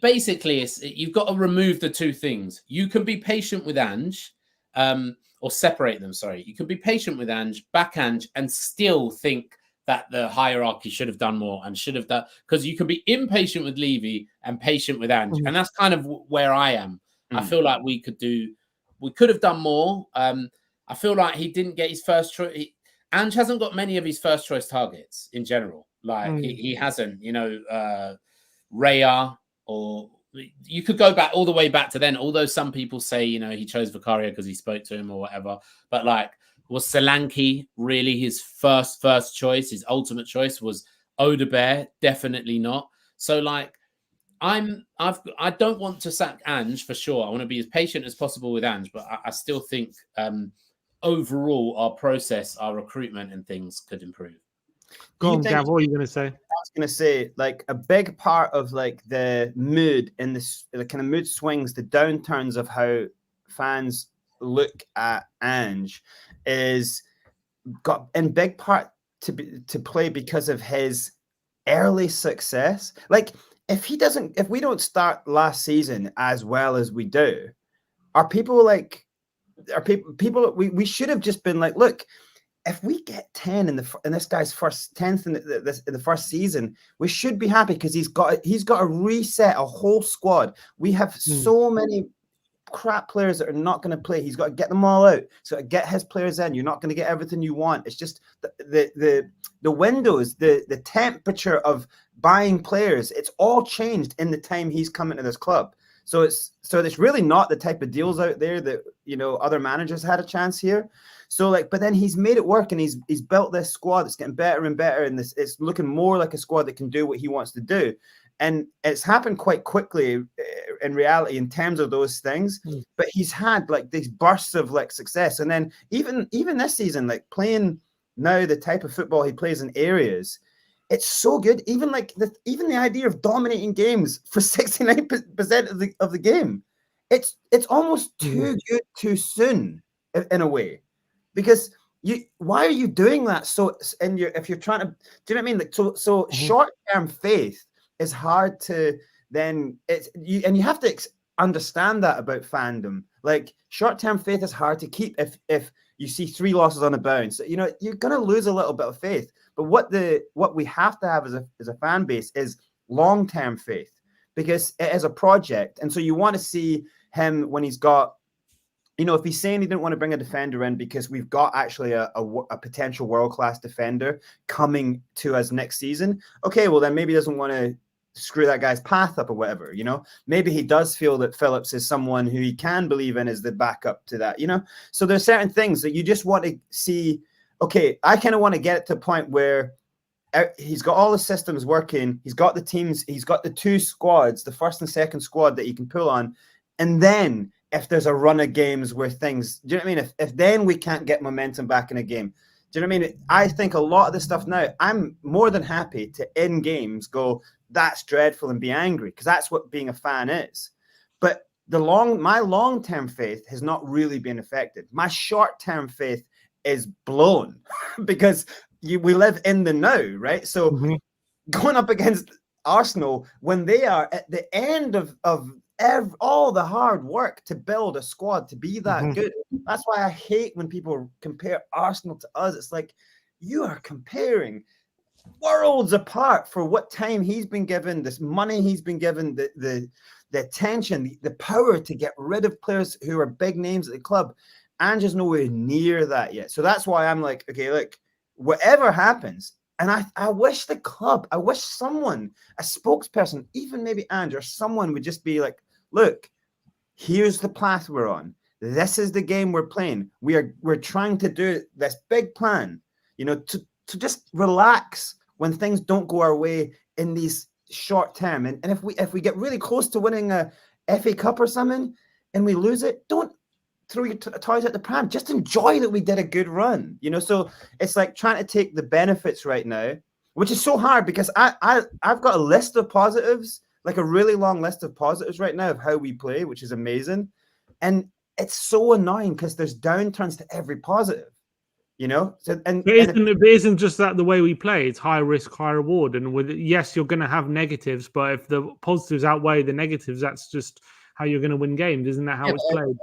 basically, it's you've got to remove the two things. You can be patient with Ange, or separate them. Sorry, you can be patient with Ange, back Ange, and still think that the hierarchy should have done more and should have done, because you can be impatient with Levy and patient with Ange, and that's kind of where I am. I feel like we could have done more. I feel like he didn't get his first choice. Ange hasn't got many of his first choice targets in general. Like he hasn't, you know, Raya, or you could go back all the way back to then. Although some people say, you know, he chose Vicario because he spoke to him or whatever. But like, was Solanke really his first choice? His ultimate choice was Odebear? Definitely not. So like, I don't want to sack Ange for sure. I want to be as patient as possible with Ange, but I still think overall our process, our recruitment and things could improve. Go on, Gav, what are you going to say? I was going to say, like, a big part of like the mood in this, the kind of mood swings, the downturns of how fans look at Ange is got in big part to play because of his early success. Like, if we don't start last season as well as we do, are people like, we should have just been like, look, if we get 10 in this guy's first 10th in the first season, we should be happy because he's got to reset a whole squad. We have so many crap players that are not going to play. He's got to get them all out. So get his players in. You're not going to get everything you want. It's just the windows, the temperature of buying players. It's all changed in the time he's come into this club. So it's really not the type of deals out there that, you know, other managers had a chance here. So like, but then he's made it work, and he's built this squad that's getting better and better, and it's looking more like a squad that can do what he wants to do. And it's happened quite quickly in reality in terms of those things. But he's had like these bursts of like success, and then even this season, like playing now the type of football he plays in areas, it's so good. Even like the idea of dominating games for 69% of the game, it's almost too good too soon in a way, because why are you doing that? So if you're trying to, do you know what I mean? Like so short-term faith is hard to then you have to understand that about fandom. Like short-term faith is hard to keep if you see 3 losses on a bounce. You know, you're gonna lose a little bit of faith. But what we have to have as a fan base is long-term faith, because it is a project. And so you want to see him when he's got, you know, if he's saying he didn't want to bring a defender in because we've got actually a potential world-class defender coming to us next season. Okay, well then maybe he doesn't want to screw that guy's path up or whatever, you know. Maybe he does feel that Phillips is someone who he can believe in as the backup to that, you know. So there's certain things that you just want to see. Okay, I kind of want to get it to a point where he's got all the systems working. He's got the teams. He's got the 2 squads, the first and second squad that he can pull on. And then if there's a run of games where things, do you know what I mean? If then we can't get momentum back in a game, do you know what I mean? I think a lot of the stuff now, I'm more than happy to in games go, that's dreadful, and be angry, because that's what being a fan is. But my long-term faith has not really been affected. My short-term faith is blown because we live in the now, right? So going up against Arsenal when they are at the end of all the hard work to build a squad to be that good. That's why I hate when people compare Arsenal to us. It's like, you are comparing worlds apart for what time he's been given, this money he's been given, the attention, the power to get rid of players who are big names at the club. Ange is nowhere near that yet. So that's why I'm like, okay, look, whatever happens, and I wish the club, I wish someone, a spokesperson, even maybe Ange or someone would just be like, look, here's the path we're on. This is the game we're playing. We're trying to do this big plan, you know, to just relax when things don't go our way in these short term. And if we get really close to winning a FA Cup or something and we lose it, don't throw your toys at the pram. Just enjoy that we did a good run, you know. So it's like trying to take the benefits right now, which is so hard because I've got a list of positives, like a really long list of positives right now of how we play, which is amazing. And it's so annoying because there's downturns to every positive, you know. So it isn't just that the way we play. It's high risk, high reward, and with yes, you're going to have negatives, but if the positives outweigh the negatives, that's just how you're going to win games. Isn't that how it's played?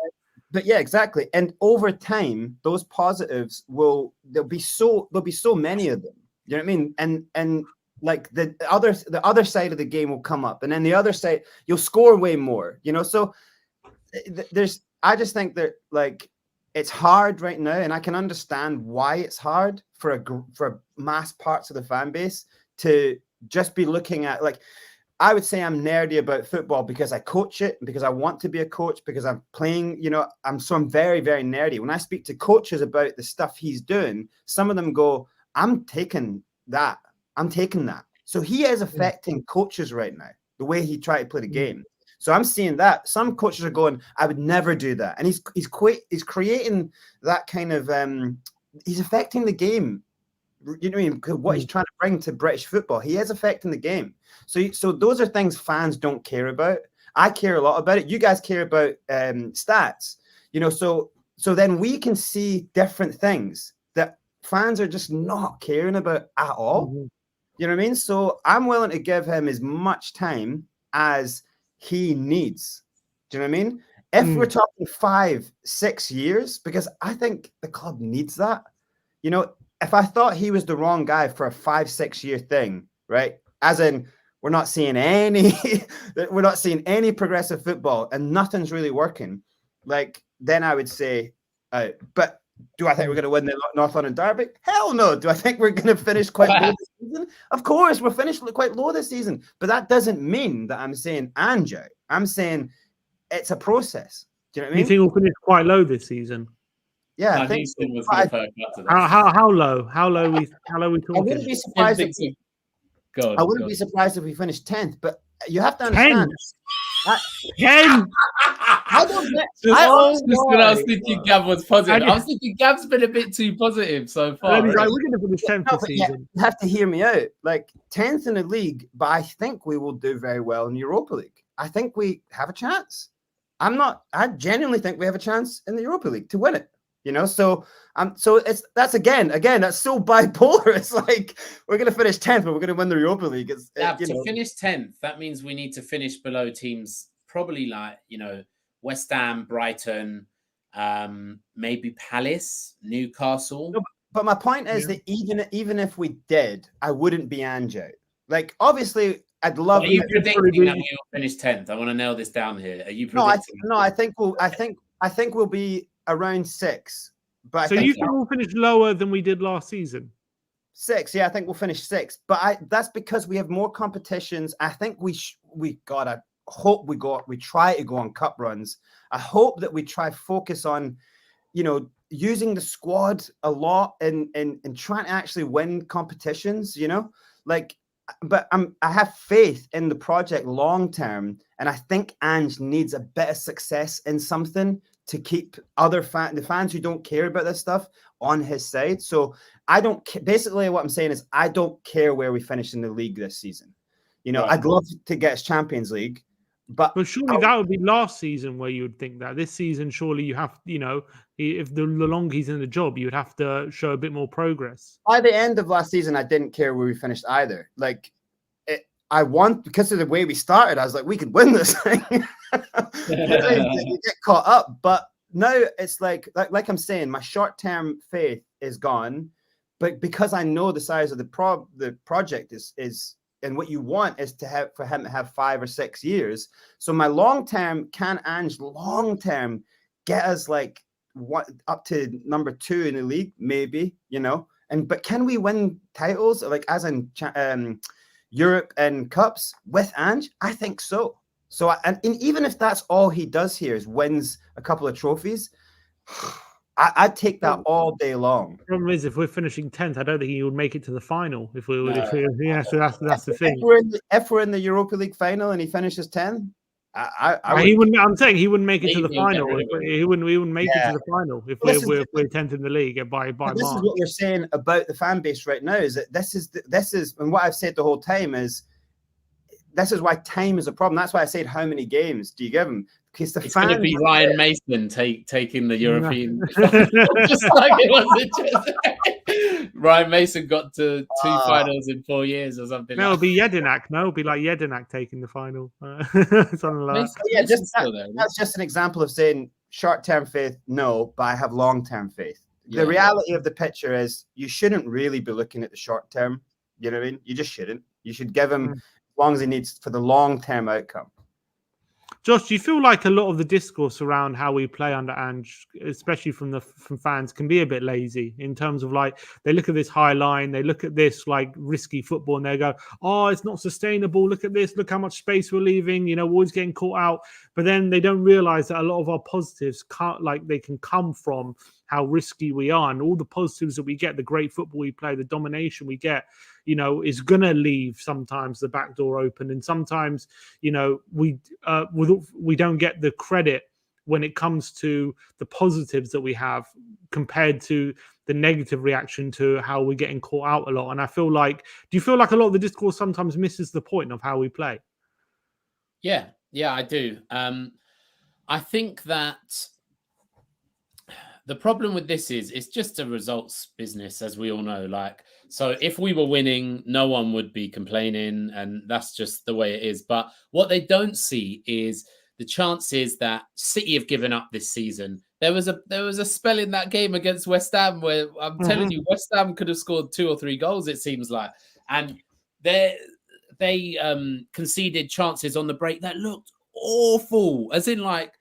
But yeah, exactly. And over time, those positives there'll be so many of them. You know what I mean? And like the other side of the game will come up, and then the other side you'll score way more. You know, so I just think that like it's hard right now, and I can understand why it's hard for mass parts of the fan base to just be looking at like. I would say I'm nerdy about football because I coach it, because I want to be a coach, because I'm playing, you know, I'm very, very nerdy. When I speak to coaches about the stuff he's doing, some of them go, I'm taking that. So he is affecting coaches right now, the way he tried to play the game. So I'm seeing that. Some coaches are going, I would never do that. And he's creating that kind of, he's affecting the game. You know what I mean? What he's trying to bring to British football, he is affecting the game. So those are things fans don't care about. I care a lot about it. You guys care about stats, you know. So then we can see different things that fans are just not caring about at all. Mm-hmm. You know what I mean? So I'm willing to give him as much time as he needs. Do you know what I mean? If we're talking 5-6 years, because I think the club needs that, you know. If I thought he was the wrong guy for a 5-6 year thing, right? As in, we're not seeing any progressive football and nothing's really working. Like, then I would say, but do I think we're going to win the North London Derby? Hell no. Do I think we're going to finish quite low this season? Of course, we're finished quite low this season. But that doesn't mean that I'm saying Ange. I'm saying it's a process. Do you know what I mean? You think we'll finish quite low this season? Yeah, I think so. Was going to up to that. How low? How low we talking? I wouldn't be surprised. I wouldn't be surprised if we finished 10th. But you have to understand. 10. I was thinking Gav was positive. I was thinking Gav's been a bit too positive so far. We're going to finish 10th this season. You have to hear me out. Like 10th in the league, but I think we will do very well in the Europa League. I think we have a chance. I genuinely think we have a chance in the Europa League to win it. You know, so that's again, that's so bipolar. It's like we're going to finish 10th, but we're going to win the Europa League. Finish 10th, that means we need to finish below teams probably like, you know, West Ham, Brighton, maybe Palace, Newcastle. No, but my point is that even if we did, I wouldn't be Ange out. Like, obviously, I'd love. Are you predicting that we will finish 10th? I want to nail this down here. Are you predicting? No, I think we'll be around 6. But so you think we'll finish lower than we did last season? 6, yeah, I think we'll finish 6. But that's because we have more competitions. I think we hope we try to go on cup runs. I hope that we try focus on, you know, using the squad a lot and trying to actually win competitions, you know, like. But I have faith in the project long term, and I think Ange needs a bit of success in something to keep the fans who don't care about this stuff on his side. So I don't. Basically, what I'm saying is I don't care where we finish in the league this season. You know, right. I'd love to get us Champions League, but surely that would be last season where you would think that. This season, surely you have, you know, if the longer he's in the job, you would have to show a bit more progress. By the end of last season, I didn't care where we finished either. Like, because of the way we started, I was like, we could win this thing. You get caught up, but now it's like I'm saying, my short-term faith is gone, but because I know the size of the project is. And what you want is for him to have 5 or 6 years. So my long-term, can Ange long-term get us like up to number 2 in the league? Maybe, you know. But can we win titles like as in Europe and cups with Ange? I think so. So and even if that's all he does here is wins a couple of trophies, I'd take that all day long. The problem is, if we're finishing 10th, I don't think he would make it to the final. If we would, yeah. So that's the thing. If we're in the Europa League final and he finishes 10th, He wouldn't. I'm saying he wouldn't make it to the Maybe he'll get final. rid of him. He wouldn't make it to the final if we're 10th in the league by This is March. what we're saying about the fan base right now. Is that this is, and what I've said the whole time is, this is why time is a problem. That's why I said, how many games do you give him? Because it's going to be Ryan Mason taking the European. Just like it was. Ryan Mason got to 2 finals in 4 years or something. No, it'll be Jedinak. No, it'll be like Jedinak taking the final. Something like that. Yeah, that's just an example of saying short-term faith, no, but I have long-term faith. Yeah, the reality of the picture is you shouldn't really be looking at the short term. You know what I mean? You just shouldn't. You should give him as long as he needs for the long-term outcome. Josh, do you feel like a lot of the discourse around how we play under Ange, especially from fans, can be a bit lazy in terms of like they look at this high line, they look at this like risky football, and they go, "Oh, it's not sustainable. Look at this. Look how much space we're leaving. You know, we're always getting caught out." But then they don't realize that a lot of our positives they can come from how risky we are, and all the positives that we get, the great football we play, the domination we get, you know, is gonna leave sometimes the back door open, and sometimes, you know, we don't get the credit when it comes to the positives that we have compared to the negative reaction to how we're getting caught out a lot. And I feel like, do you feel like a lot of the discourse sometimes misses the point of how we play? Yeah, I do. I think that the problem with this is it's just a results business, as we all know. Like, so if we were winning, no one would be complaining, and that's just the way it is. But what they don't see is the chances that City have given up this season. There was a spell in that game against West Ham where I'm telling you, West Ham could have scored 2 or 3 goals, it seems like. And they conceded chances on the break that looked awful, as in like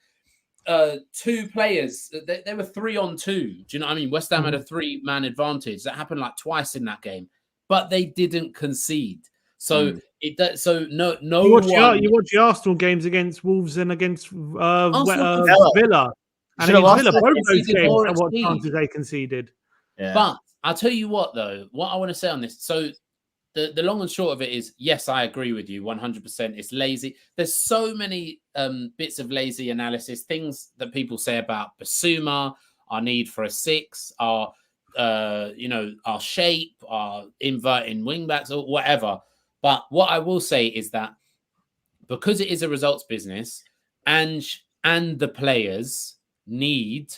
2 players, they were 3-on-2. Do you know what I mean? West Ham had a 3-man advantage. That happened like twice in that game, but they didn't concede. So you watch the Arsenal games against Wolves and against Villa, and against Villa, both those games, what chances they conceded. Yeah. But I'll tell you what, though, what I want to say on this. So the long and short of it is, yes, I agree with you 100%. It's lazy. There's so many bits of lazy analysis, things that people say about Basuma, our need for a 6, our shape, our inverting wingbacks, or whatever. But what I will say is that because it is a results business, Ange and the players need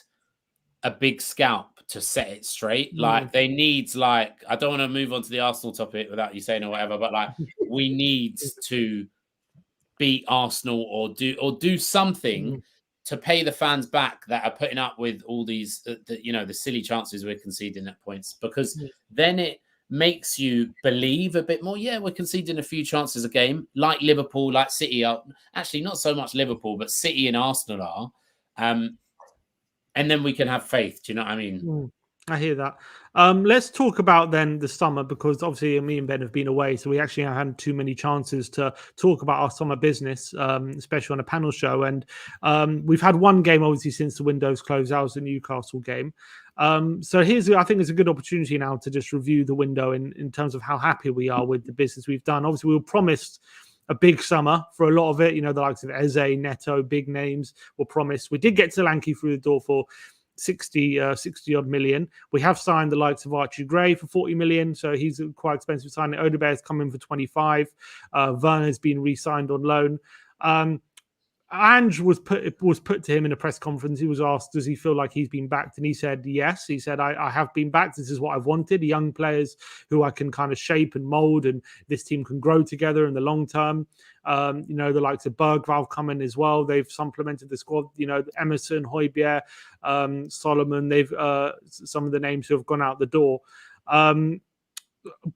a big scalp to set it straight. Like they need, like, I don't want to move on to the Arsenal topic without you saying or whatever, but like we need to beat Arsenal or do something to pay the fans back that are putting up with all these, the silly chances we're conceding at points, because then it makes you believe a bit more. Yeah, we're conceding a few chances a game, like Liverpool, like City are. Actually, not so much Liverpool, but City and Arsenal are. And then we can have faith. Do you know what I mean? I hear that. Let's talk about then the summer, because obviously me and Ben have been away, so we actually haven't had too many chances to talk about our summer business, especially on a panel show. And we've had one game, obviously, since the window's closed. That was the Newcastle game. So I think it's a good opportunity now to just review the window in terms of how happy we are with the business we've done. Obviously, we were promised a big summer for a lot of it. You know, the likes of Eze, Neto, big names were promised. We did get Solanke through the door for 60 odd million. We have signed the likes of Archie Gray for 40 million, so he's quite expensive signing. Odebear's coming for 25. Werner's been re-signed on loan. Ange was put to him in a press conference. He was asked, does he feel like he's been backed? And he said, yes. He said, I have been backed. This is what I've wanted. Young players who I can kind of shape and mold, and this team can grow together in the long term. The likes of Bergvall coming as well. They've supplemented the squad. You know, Emerson, Højbjerg, Solomon. They've some of the names who have gone out the door.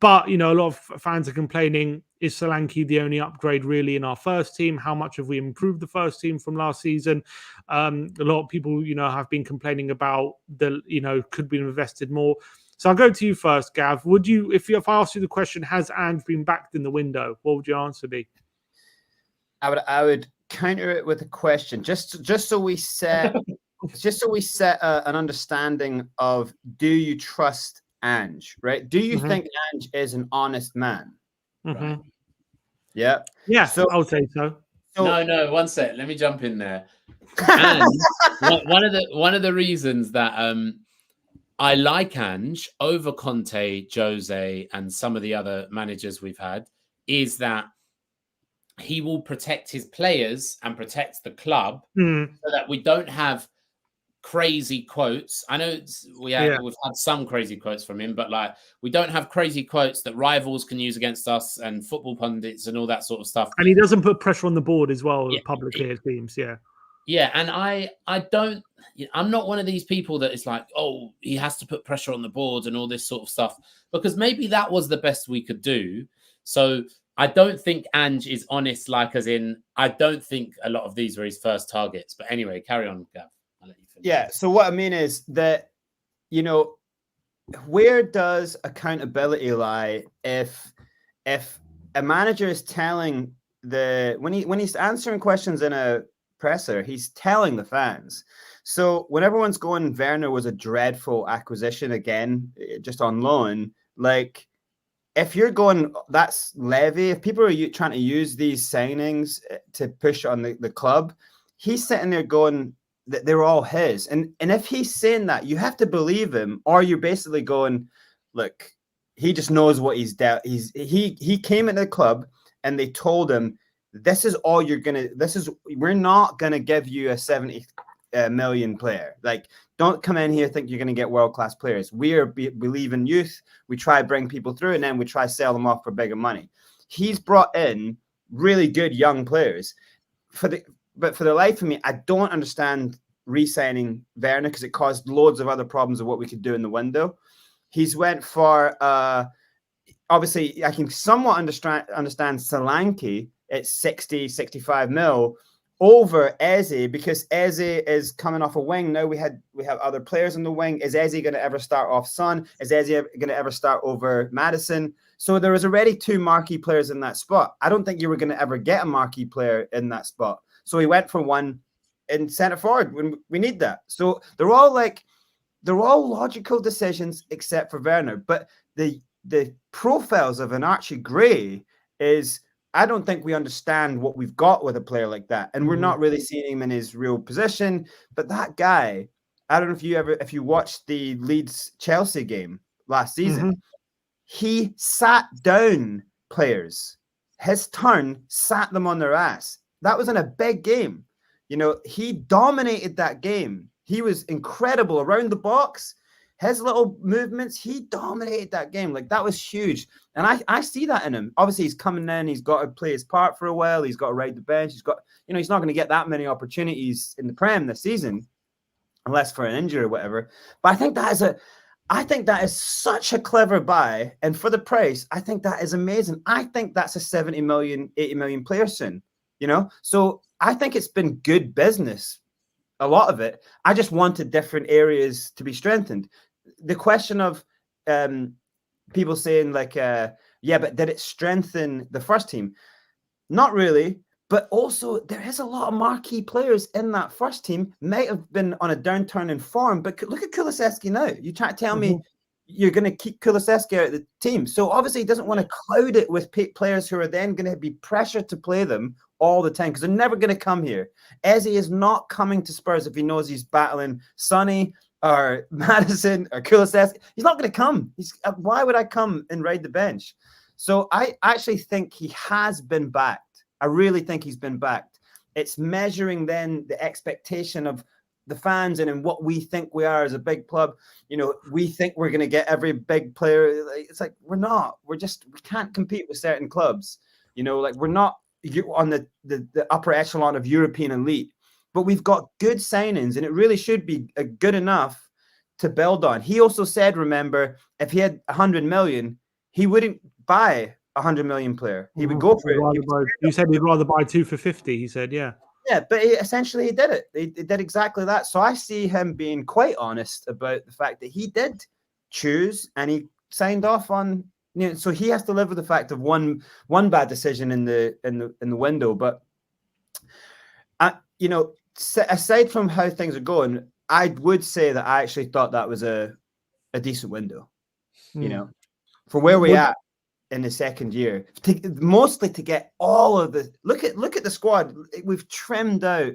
But, you know, a lot of fans are complaining, is Solanke the only upgrade really in our first team? How much have we improved the first team from last season? A lot of people, have been complaining about could we have invested more? So I'll go to you first, Gav. Would you, if I asked you the question, has Ange been backed in the window? What would your answer be? I would counter it with a question, just so we set just so we set an understanding of, do you trust Ange, right? Do you think Ange is an honest man? Right. Yeah. Yeah, So I would say so. No, 1 sec. Let me jump in there. And one of the reasons that I like Ange over Conte, Jose, and some of the other managers we've had is that he will protect his players and protect the club so that we don't have crazy quotes. I know we've had some crazy quotes from him, but like we don't have crazy quotes that rivals can use against us and football pundits and all that sort of stuff. And he doesn't put pressure on the board as well, publicly, it seems. Yeah, and I'm not one of these people that is like, oh, he has to put pressure on the board and all this sort of stuff, because maybe that was the best we could do. So I don't think Ange is honest, like as in, I don't think a lot of these were his first targets. But anyway, carry on, Gav. I'll let you finish. Yeah, so what I mean is that, you know, where does accountability lie if a manager is telling when he's answering questions in a presser, he's telling the fans. So when everyone's going, Werner was a dreadful acquisition again, just on loan, like, if you're going, that's Levy, if people are trying to use these signings to push on the club, he's sitting there going that they're all his. And if he's saying that, you have to believe him, or you're basically going, look, he just knows what he's dealt. He came into the club and they told him, this is all you're gonna. We're not gonna give you a 70 million player. Like, don't come in here think you're gonna get world class players. We believe in youth. We try to bring people through, and then we try to sell them off for bigger money. He's brought in really good young players. But for the life of me, I don't understand re-signing Werner, because it caused loads of other problems of what we could do in the window. He's went for obviously I can somewhat understand Solanke at 60, 65 mil over Eze, because Eze is coming off a wing. Now we have other players on the wing. Is Eze going to ever start off Son? Is Eze going to ever start over Madison? So there was already two marquee players in that spot. I don't think you were going to ever get a marquee player in that spot. So he went for one in centre forward when we need that. So they're all logical decisions except for Werner. But the profiles of an Archie Gray is, I don't think we understand what we've got with a player like that. And we're not really seeing him in his real position. But that guy, I don't know if you watched the Leeds Chelsea game last season, he sat down players. His turn sat them on their ass. That was in a big game. You know, he dominated that game. He was incredible around the box. His little movements, he dominated that game. Like, that was huge. And I see that in him. Obviously, he's coming in. He's got to play his part for a while. He's got to ride the bench. He's not going to get that many opportunities in the Prem this season, unless for an injury or whatever. But I think that is such a clever buy. And for the price, I think that is amazing. I think that's a 70 million, 80 million player soon, you know? So I think it's been good business, a lot of it. I just wanted different areas to be strengthened. The question of people saying like, yeah, but did it strengthen the first team? Not really. But also, there is a lot of marquee players in that first team. Might have been on a downturn in form, but look at Kulusevski now. You try to tell me you're going to keep Kulusevski out of the team. So obviously, he doesn't want to cloud it with players who are then going to be pressured to play them all the time, because they're never going to come here. Eze is not coming to Spurs if he knows he's battling Sonny or Madison or Kulusevski. He's not going to come. Why would I come and ride the bench? So I actually think he has been backed. I really think he's been backed. It's measuring then the expectation of the fans and in what we think we are as a big club. You know, we think we're going to get every big player. It's like, we're not. We can't compete with certain clubs. You know, like, we're not on the upper echelon of European elite, but we've got good signings, and it really should be good enough to build on. He also said, remember, if he had 100 million, he wouldn't buy 100 million player. He would go for it. You said he'd rather buy two for 50. He said, yeah, but essentially he did it. He did exactly that. So I see him being quite honest about the fact that he did choose and he signed off on. You know, so he has to live with the fact of one bad decision in the window. But you know, aside from how things are going, I would say that I actually thought that was a decent window, you know, for where we're at in the second year, mostly to get all of the look at the squad. We've trimmed out.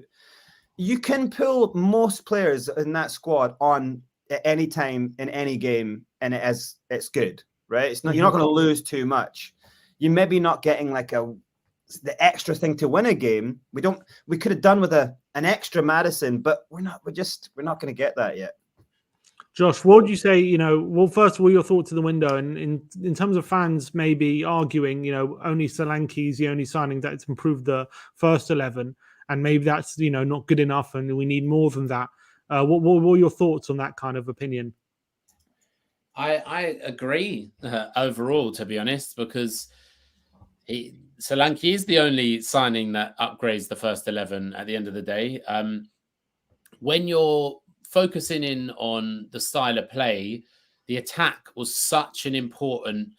You can pull most players in that squad on at any time in any game, and it's good, right? It's not you're not going to lose too much. You maybe not getting like the extra thing to win a game. We could have done with an extra Maddison, but we're not going to get that yet. Josh, what would you say, well, first of all, your thoughts of the window, and in terms of fans maybe arguing, only Solanke's the only signing that's improved the first 11, and maybe that's, not good enough and we need more than that. What were your thoughts on that kind of opinion? I agree overall, to be honest, because Solanke is the only signing that upgrades the first 11 at the end of the day. When you're focusing in on the style of play, the attack was such an important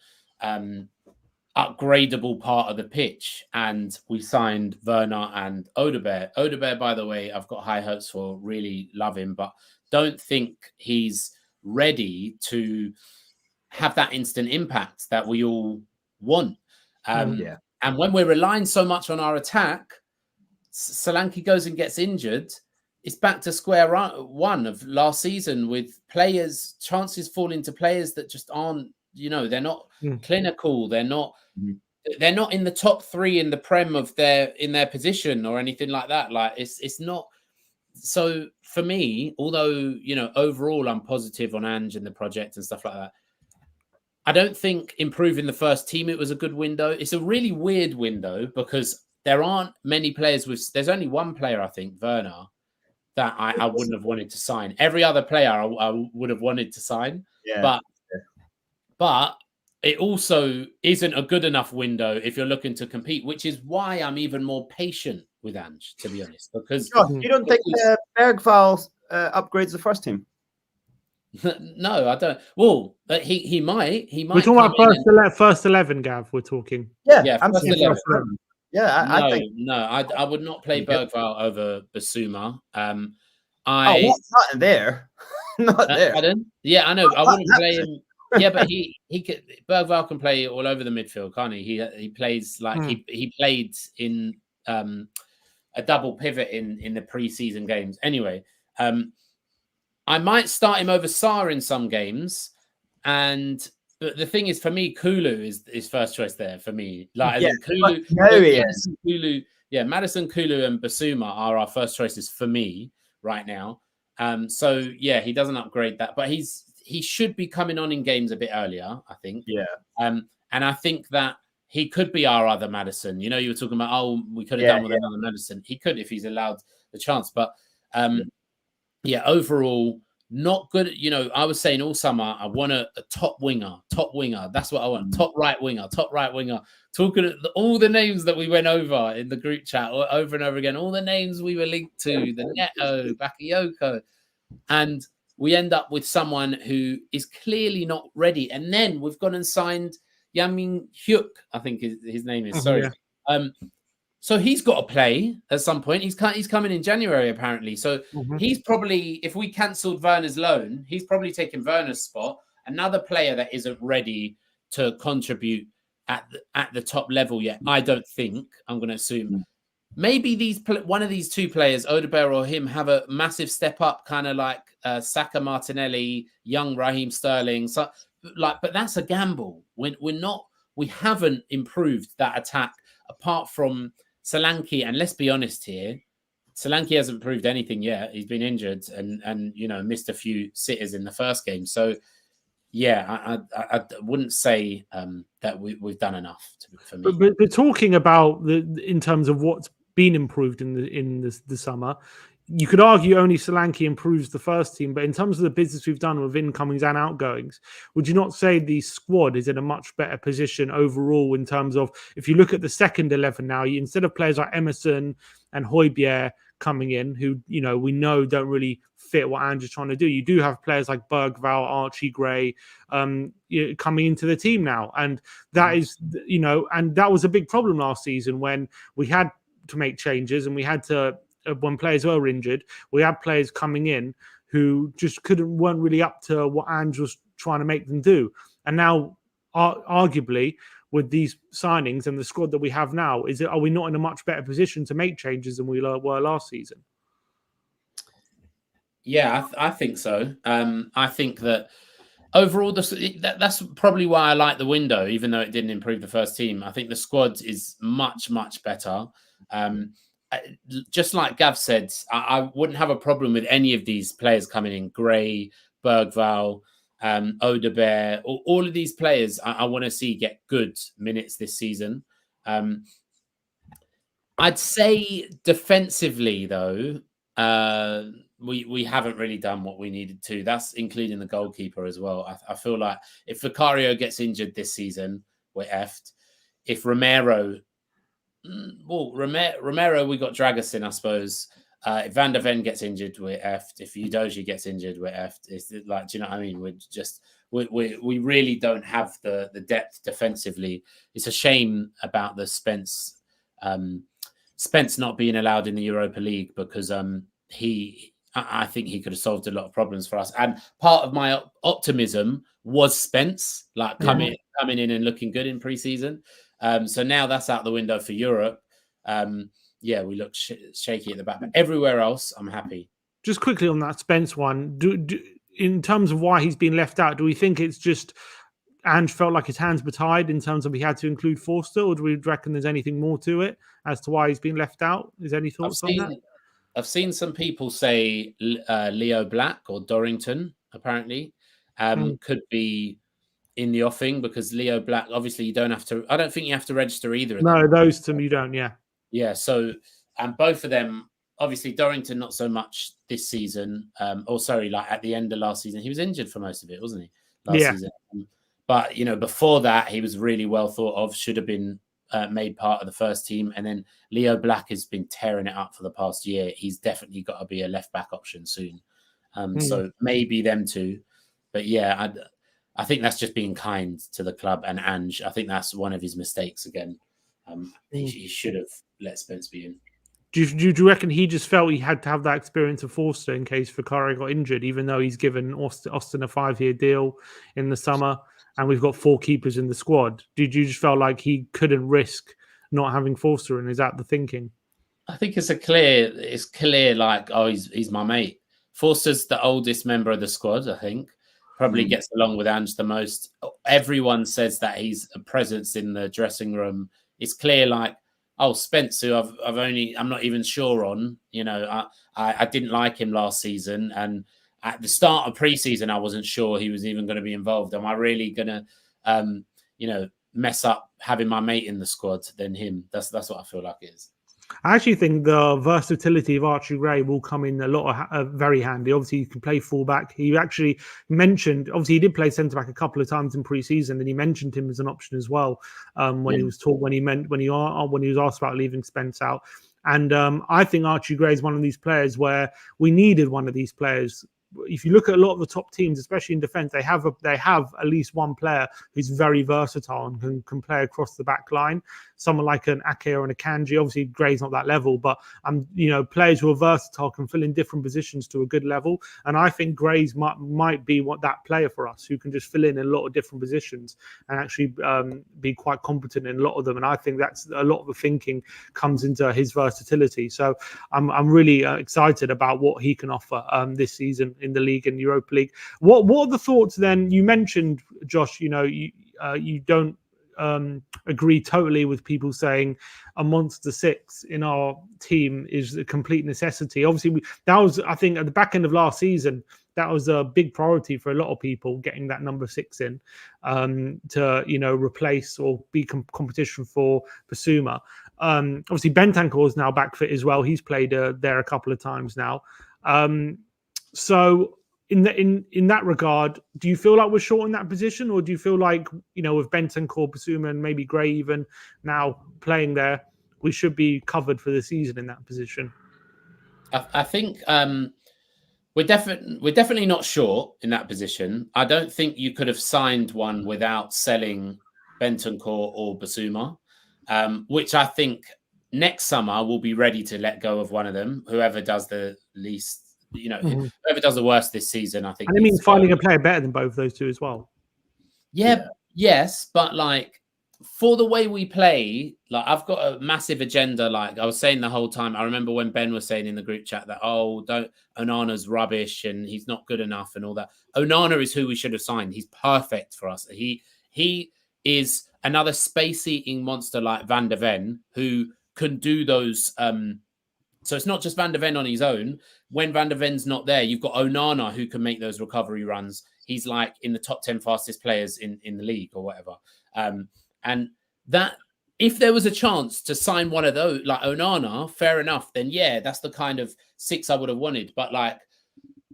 upgradable part of the pitch, and we signed Werner and Odegaard. Odegaard, by the way, I've got high hopes for, really love him, but don't think he's ready to have that instant impact that we all want. And when we're relying so much on our attack, Solanke goes and gets injured. It's back to square one of last season, with chances falling to players that just aren't, they're not clinical. They're not in the top 3 in the Prem in their position or anything like that. Like it's not. So for me, although, overall I'm positive on Ange and the project and stuff like that, I don't think improving the first team, it was a good window. It's a really weird window because there aren't many players there's only one player, I think, Werner, that I wouldn't have wanted to sign. Every other player I would have wanted to sign. Yeah. But it also isn't a good enough window if you're looking to compete, which is why I'm even more patient with Ange, to be honest. Because you don't think Bergvall upgrades the first team? No, I don't. Well, he might. We're talking about first 11, Gav. We're talking. Yeah, I'm saying first 11. Yeah, I think I would not play Bergvall over Basuma. not there. Not there. Pardon? Yeah, I know. I wouldn't play him. Yeah, but he could. Bergvall can play all over the midfield, can't he? He plays like he played in a double pivot in the preseason games. Anyway, I might start him over Sarr in some games, but the thing is, for me, Kulu is first choice there for me. Like Maddison, Kulu, and Basuma are our first choices for me right now. So yeah, he doesn't upgrade that, but he should be coming on in games a bit earlier, I think. Yeah. And I think that he could be our other Maddison. You were talking about, we could have done with another Maddison. He could if he's allowed the chance, but overall, not good. I was saying all summer, I want a top winger. That's what I want. Top right winger. Talking all the names that we went over in the group chat over and over again, all the names we were linked to, the Neto, Bakayoko. And we end up with someone who is clearly not ready. And then we've gone and signed Yamin Hyuk, I think his name is. Sorry. Yeah. So he's got to play at some point. He's coming in January, apparently. So he's probably, if we cancelled Werner's loan, he's probably taking Werner's spot. Another player that isn't ready to contribute at the top level yet. I don't think. I'm going to assume. Maybe one of these two players, Odegaard or him, have a massive step up, kind of like Saka, Martinelli, young Raheem Sterling. So, but that's a gamble. We haven't improved that attack apart from Solanke, and let's be honest here, Solanke hasn't proved anything yet. He's been injured and missed a few sitters in the first game. So yeah, I wouldn't say that we've done enough for me. But talking about in terms of what's been improved in the summer, you could argue only Solanke improves the first team, but in terms of the business we've done with incomings and outgoings, would you not say the squad is in a much better position overall in terms of, if you look at the second 11 now, instead of players like Emerson and Højbjerg coming in, who we know don't really fit what Ange is trying to do, you do have players like Bergvall, Archie Gray coming into the team now, and that is and that was a big problem last season when we had to make changes and we had to. When players were injured, we had players coming in who just weren't really up to what Ange was trying to make them do. And now, arguably, with these signings and the squad that we have now, are we not in a much better position to make changes than we were last season? Yeah, I think so. I think that overall, that's probably why I like the window, even though it didn't improve the first team. I think the squad is much, much better. Just like Gav said, I wouldn't have a problem with any of these players coming in. Gray, Bergvall, Odebear, all of these players I want to see get good minutes this season. I'd say defensively, though, we haven't really done what we needed to. That's including the goalkeeper as well. I feel like if Vicario gets injured this season, we're effed. If Romero, we got Dragusin, I suppose. If Van der Ven gets injured, we're effed. If Udogie gets injured, we're effed. It's like, do you know what I mean? We really don't have the depth defensively. It's a shame about the Spence not being allowed in the Europa League, because I think he could have solved a lot of problems for us. And part of my optimism was Spence, like coming in and looking good in pre-season. So now that's out the window for Europe. We look shaky at the back, but everywhere else, I'm happy. Just quickly on that Spence one, in terms of why he's been left out, do we think it's just Ange felt like his hands were tied in terms of he had to include Forster, or do we reckon there's anything more to it as to why he's been left out? Is there any thoughts on that? I've seen some people say Leo Black or Dorrington, apparently, could be in the offing, because Leo Black, obviously, I don't think you have to register either of them. No, those two you don't, yeah. Yeah, so, and both of them, obviously, Dorrington not so much this season, like at the end of last season. He was injured for most of it, wasn't he, last season? But, before that, he was really well thought of, should have been made part of the first team. And then Leo Black has been tearing it up for the past year. He's definitely got to be a left-back option soon. So maybe them two. But yeah, I think that's just being kind to the club and Ange. I think that's one of his mistakes again. He should have let Spence be in. Do you reckon he just felt he had to have that experience of Forster in case Vicario got injured, even though he's given Austin a 5-year deal in the summer and we've got 4 keepers in the squad? Did you just felt like he couldn't risk not having Forster, and is that the thinking? I think it's clear like, oh, he's my mate. Forster's the oldest member of the squad, I think. Probably gets along with Ange the most. Everyone says that he's a presence in the dressing room. It's clear, like, oh, Spence, who I'm not even sure on. I didn't like him last season, and at the start of pre-season, I wasn't sure he was even going to be involved. Am I really going to, mess up having my mate in the squad than him? That's what I feel like it is. I actually think the versatility of Archie Gray will come in a lot of very handy. Obviously, he can play fullback. He actually mentioned, obviously, he did play centre back a couple of times in pre-season, and he mentioned him as an option as well when he was asked about leaving Spence out. And I think Archie Gray is one of these players where we needed one of these players. If you look at a lot of the top teams, especially in defence, they have at least one player who's very versatile and can play across the back line. Someone like an Ake or an Akanji. Obviously, Gray's not that level, but players who are versatile can fill in different positions to a good level. And I think Gray's might be that player for us, who can just fill in a lot of different positions and actually be quite competent in a lot of them. And I think that's a lot of the thinking comes into his versatility. So I'm really excited about what he can offer this season in the league and Europa League. What are the thoughts then? You mentioned, Josh, you don't agree totally with people saying a monster 6 in our team is a complete necessity. Obviously, that was, I think, at the back end of last season, that was a big priority for a lot of people, getting that number 6 in to replace or be competition for Basuma. Obviously, Bentancur is now back fit as well. He's played there a couple of times now. So in that regard, do you feel like we're short in that position, or do you feel like, with Bentancur, Basuma, and maybe Gray even now playing there, we should be covered for the season in that position? I think we're definitely not short in that position. I don't think you could have signed one without selling Bentancur or Basuma, which I think next summer we'll be ready to let go of one of them, whoever does the least whoever does the worst this season, I think. And I mean, finding a player better than both those two as well. Yeah, yes, but like for the way we play, like I've got a massive agenda. Like I was saying the whole time, I remember when Ben was saying in the group chat that, Onana's rubbish and he's not good enough and all that. Onana is who we should have signed. He's perfect for us. He is another space-eating monster like Van de Ven who can do those. So it's not just Van de Ven on his own. When Van de Ven's not there, you've got Onana who can make those recovery runs. He's like in the top 10 fastest players in the league or whatever. And that if there was a chance to sign one of those, like Onana, fair enough, then yeah, that's the kind of 6 I would have wanted. But like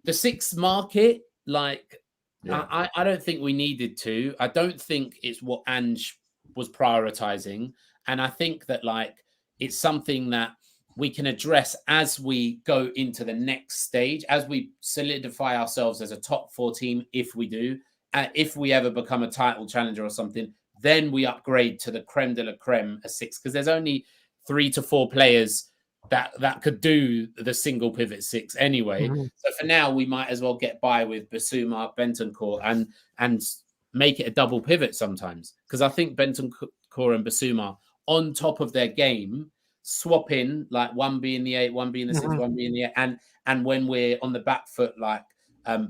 the 6 market, like I don't think we needed to. I don't think it's what Ange was prioritizing. And I think that like it's something that we can address as we go into the next stage, as we solidify ourselves as a top 4 team, if we do. If we ever become a title challenger or something, then we upgrade to the creme de la creme, a 6, because there's only 3 to 4 players that could do the single pivot 6 anyway. So for now, we might as well get by with Basuma, Bentancur, and make it a double pivot sometimes. Because I think Bentancur and Basuma, on top of their game, swap in, like one being the 8, one being the 6, one being the 8. And when we're on the back foot, like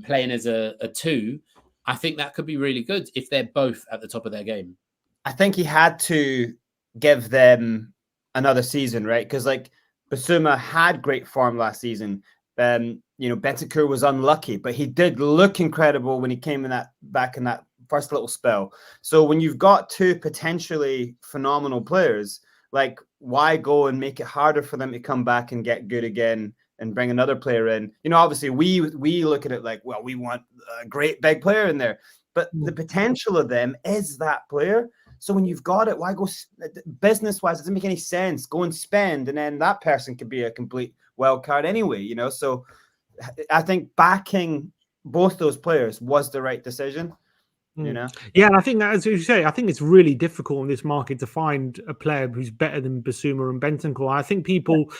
playing as a 2, I think that could be really good if they're both at the top of their game. I think he had to give them another season, right? Because like Basuma had great form last season. Bentancur was unlucky, but he did look incredible when he came back in that first little spell. So when you've got 2 potentially phenomenal players, like why go and make it harder for them to come back and get good again and bring another player in? Obviously we look at it like, well, we want a great big player in there, but the potential of them is that player. So when you've got it, why go business-wise? It doesn't make any sense. Go and spend, and then that person could be a complete wild card anyway, So I think backing both those players was the right decision. Yeah, and I think that, as you say, I think it's really difficult in this market to find a player who's better than Basuma and Bentancur. I think people,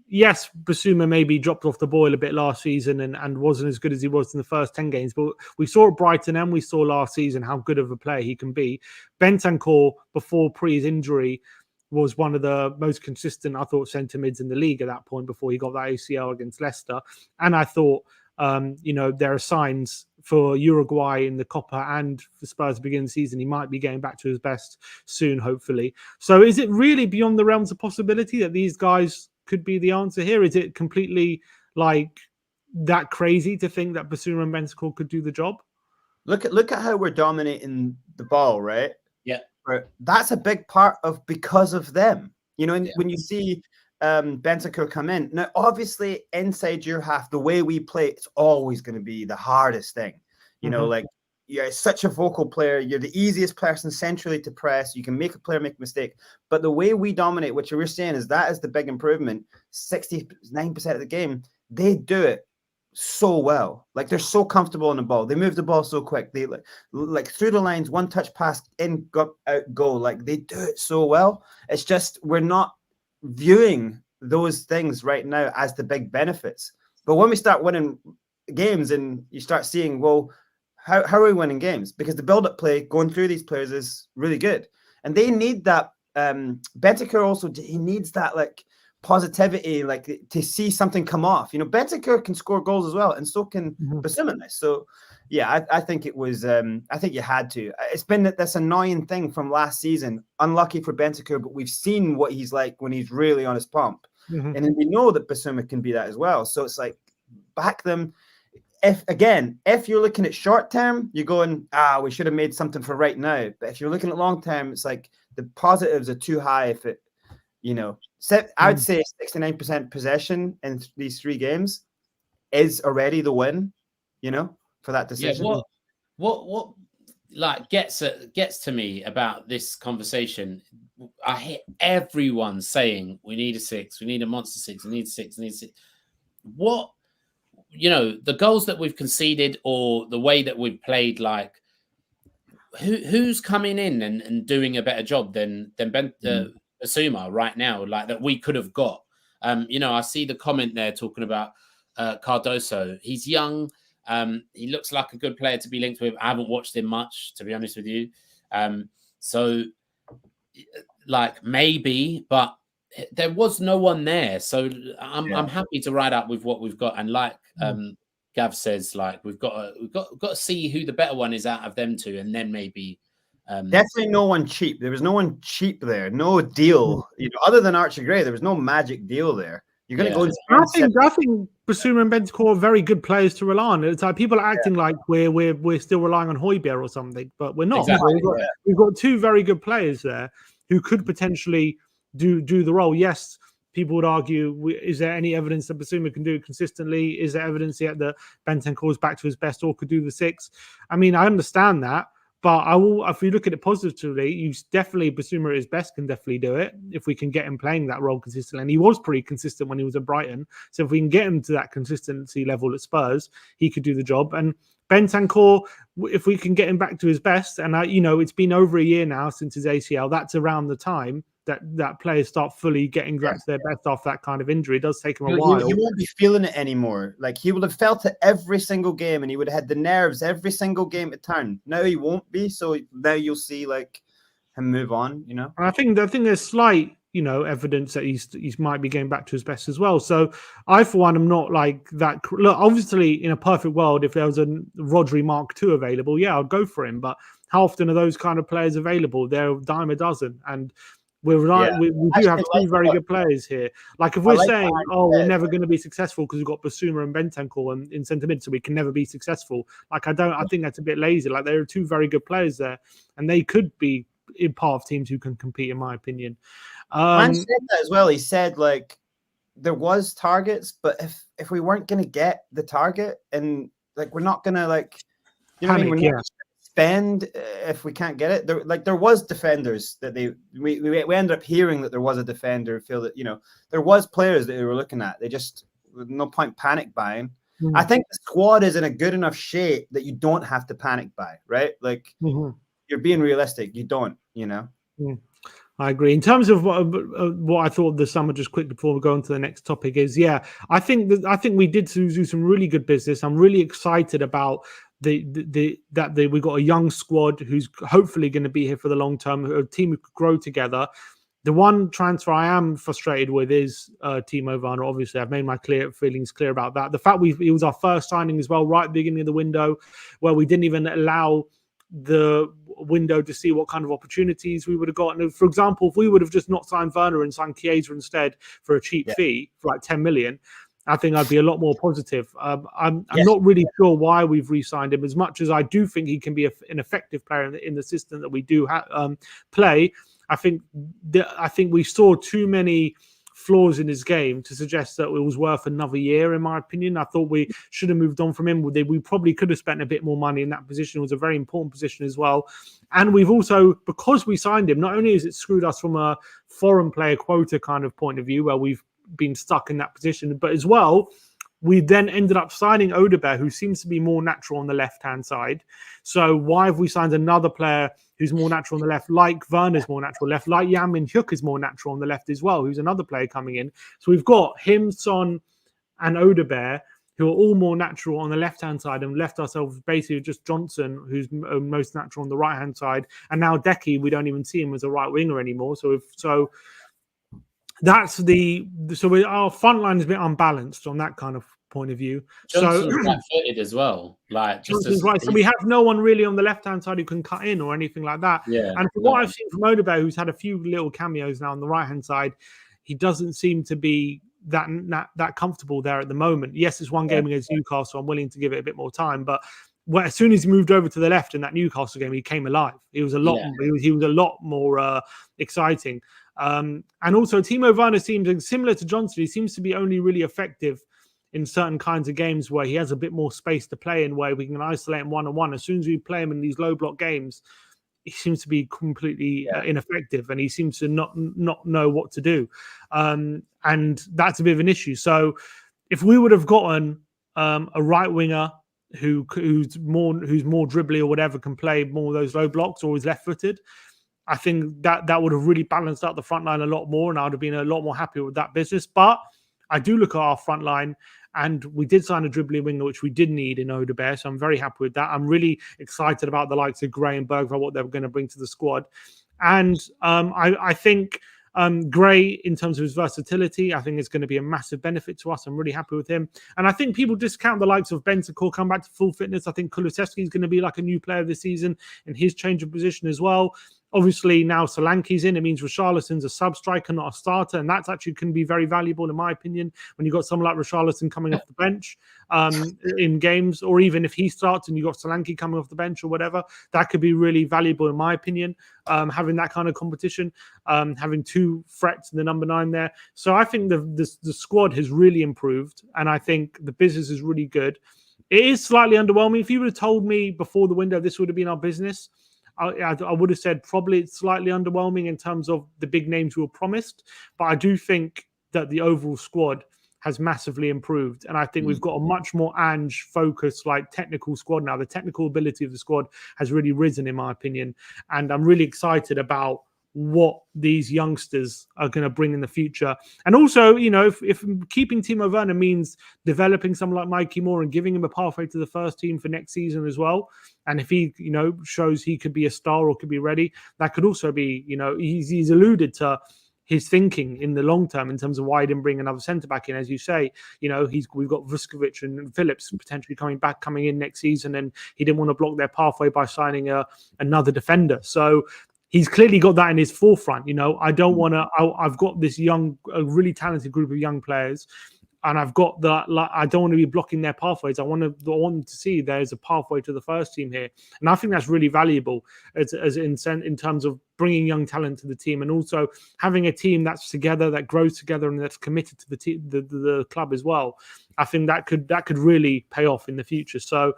yes, Basuma maybe dropped off the boil a bit last season and wasn't as good as he was in the first 10 games, but we saw at Brighton and we saw last season how good of a player he can be. Bentancur, before his injury, was one of the most consistent, I thought, centre mids in the league at that point before he got that ACL against Leicester. And I thought, there are signs for Uruguay in the Copa and for Spurs to begin the season. He might be getting back to his best soon, hopefully. So is it really beyond the realms of possibility that these guys could be the answer here? Is it completely like that crazy to think that Basuma and Bentancur could do the job? Look at how we're dominating the ball, right? Yeah. That's a big part of because of them. When you see Bentancur come in. Now, obviously, inside your half, the way we play, it's always going to be the hardest thing. You're such a vocal player. You're the easiest person centrally to press. You can make a player make a mistake. But the way we dominate, which we're saying is that is the big improvement. 69% of the game, they do it so well. Like they're so comfortable on the ball. They move the ball so quick. They like through the lines, one touch pass in, go, out, go. Like they do it so well. It's just we're not viewing those things right now as the big benefits. But when we start winning games and you start seeing, well, how are we winning games? Because the build-up play going through these players is really good. And they need that. Bentancur also, he needs that like positivity, like to see something come off. Bentancur can score goals as well, and so can Basuma. So yeah, I think it was, I think you had to. It's been this annoying thing from last season. Unlucky for Bentancur, but we've seen what he's like when he's really on his pump. And then we know that Basuma can be that as well. So it's like, back them. If you're looking at short term, you're going, we should have made something for right now. But if you're looking at long term, it's like the positives are too high. If it, I would say 69% possession in these 3 games is already the win, for that decision. Yeah, what like gets to me about this conversation, I hear everyone saying we need a 6, we need a monster 6, we need a 6, we need a 6. What, the goals that we've conceded or the way that we've played, like who's coming in and doing a better job than Basuma right now, like that we could have got. I see the comment there talking about Cardoso. He's young. He looks like a good player to be linked with. I haven't watched him much, to be honest with you. So, like, maybe, but there was no one there. So I'm happy to ride out with what we've got. And like Gav says, like, we've got to see who the better one is out of them two, and then maybe. Definitely no one cheap. There was no one cheap there. No deal. You know, other than Archie Gray, there was no magic deal there. You're going to go. I think Basuma and Bentancur are very good players to rely on. It's like people are acting like we're still relying on Højbjerg or something, but we're not. Exactly. We've got two very good players there who could potentially do the role. Yes, people would argue: is there any evidence that Basuma can do it consistently? Is there evidence yet that Bentancur is back to his best or could do the six? I mean, I understand that. But if we look at it positively, you definitely Basuma at his best can definitely do it if we can get him playing that role consistently. And he was pretty consistent when he was at Brighton. So if we can get him to that consistency level at Spurs, he could do the job. And Bentancur, if we can get him back to his best, and it's been over a year now since his ACL, that's around the time that players start fully getting back to their best off that kind of injury. It does take him a while. He won't be feeling it anymore. Like, he would have felt it every single game, and he would have had the nerves every single game to turn. Now he won't be. So now you'll see like him move on. You know, I think there's slight evidence that he's might be getting back to his best as well. So I, for one, am not like that. Look, obviously, in a perfect world, if there was a Rodri Mark II available, yeah, I'd go for him. But how often are those kind of players available? They're a dime a dozen, and we do have two very good players here. Like, if we're saying, we're never going to be successful because we've got Basuma and Bentancur in centre mid, so we can never be successful. Like, I think that's a bit lazy. Like, there are two very good players there, and they could be in part of teams who can compete, in my opinion. Man said that as well. He said, like, there was targets, but if we weren't going to get the target, and like, we're not going to, like, you know what I mean? We're not spend if we can't get it. There was defenders that we ended up hearing that there was a defender. Feel that there was players that they were looking at. They just no point panic buying. I think the squad is in a good enough shape that you don't have to panic buy, right? Like, you're being realistic. You don't, I agree. In terms of what I thought of the summer, just quickly before we go on to the next topic, is I think we did do some really good business. I'm really excited about we got a young squad who's hopefully going to be here for the long term, a team who could grow together. The one transfer I am frustrated with is Timo Werner. Obviously, I've made my feelings clear about that. The fact it was our first signing as well, right at the beginning of the window, where we didn't even allow the window to see what kind of opportunities we would have gotten. For example, if we would have just not signed Werner and signed Chiesa instead for a cheap fee, for like 10 million, I think I'd be a lot more positive. I'm not really sure why we've re-signed him, as much as I do think he can be an effective player in the system that we do play. I think we saw too many flaws in his game to suggest that it was worth another year, in my opinion. I thought we should have moved on from him. We probably could have spent a bit more money in that position. It was a very important position as well. And we've also, because we signed him, not only has it screwed us from a foreign player quota kind of point of view, where we've been stuck in that position, but as well, we then ended up signing Odegaard, who seems to be more natural on the left-hand side. So why have we signed another player who's more natural on the left, like Werner's more natural left, like Jan Min-hyuk is more natural on the left as well, who's another player coming in. So we've got him, Son, and Odegaard, who are all more natural on the left-hand side, and left ourselves basically just Johnson, who's most natural on the right-hand side. And now Decky, we don't even see him as a right winger anymore. So that's our front line is a bit unbalanced on that kind of point of view. Johnson's right-footed as well. Like, Johnson's right. So we have no one really on the left-hand side who can cut in or anything like that. Yeah. And from what I've seen from Odegaard, who's had a few little cameos now on the right-hand side, he doesn't seem to be that comfortable there at the moment. Yes, it's one game against Newcastle. I'm willing to give it a bit more time, but as soon as he moved over to the left in that Newcastle game, he came alive. He was a lot. He was a lot more exciting. And also, Timo Werner seems similar to Johnson. He seems to be only really effective in certain kinds of games where he has a bit more space to play in, where we can isolate him one-on-one. As soon as we play him in these low block games, he seems to be completely ineffective, and he seems to not know what to do. And that's a bit of an issue. So if we would have gotten a right winger who's more dribbly or whatever, can play more of those low blocks, or is left-footed, I think that would have really balanced out the front line a lot more, and I would have been a lot more happy with that business. But I do look at our front line, And we did sign a dribbling winger, which we did need in Odebear. So I'm very happy with that. I'm really excited about the likes of Gray and Bergvall, what they're going to bring to the squad. And I think Gray, in terms of his versatility, I think is going to be a massive benefit to us. I'm really happy with him. And I think people discount the likes of Bentancur come back to full fitness. I think Kulusevski is going to be like a new player this season in his change of position as well. Obviously, now Solanke's in. It means Richarlison's a sub-striker, not a starter. And that's actually can be very valuable, in my opinion, when you've got someone like Richarlison coming off the bench in games, or even if he starts and you've got Solanke coming off the bench or whatever, that could be really valuable, in my opinion, having that kind of competition, having two threats in the number 9 there. So I think the squad has really improved, and I think the business is really good. It is slightly underwhelming. If you would have told me before the window this would have been our business, I would have said probably it's slightly underwhelming in terms of the big names we were promised. But I do think that the overall squad has massively improved. And I think we've got a much more Ange-focused, like, technical squad now. The technical ability of the squad has really risen, in my opinion. And I'm really excited about what these youngsters are going to bring in the future. And also, you know, if keeping Timo Werner means developing someone like Mikey Moore and giving him a pathway to the first team for next season as well, and if he, you know, shows he could be a star or could be ready, that could also be, you know, he's alluded to his thinking in the long term in terms of why he didn't bring another centre-back in. As you say, you know, we've got Vuskovic and Phillips potentially coming in next season, and he didn't want to block their pathway by signing another defender. So he's clearly got that in his forefront. You know, I don't want to. I've got this a really talented group of young players, and I've got that. Like, I don't want to be blocking their pathways. I want to see there's a pathway to the first team here, and I think that's really valuable as in terms of bringing young talent to the team, and also having a team that's together, that grows together, and that's committed to the club as well. I think that could really pay off in the future. So,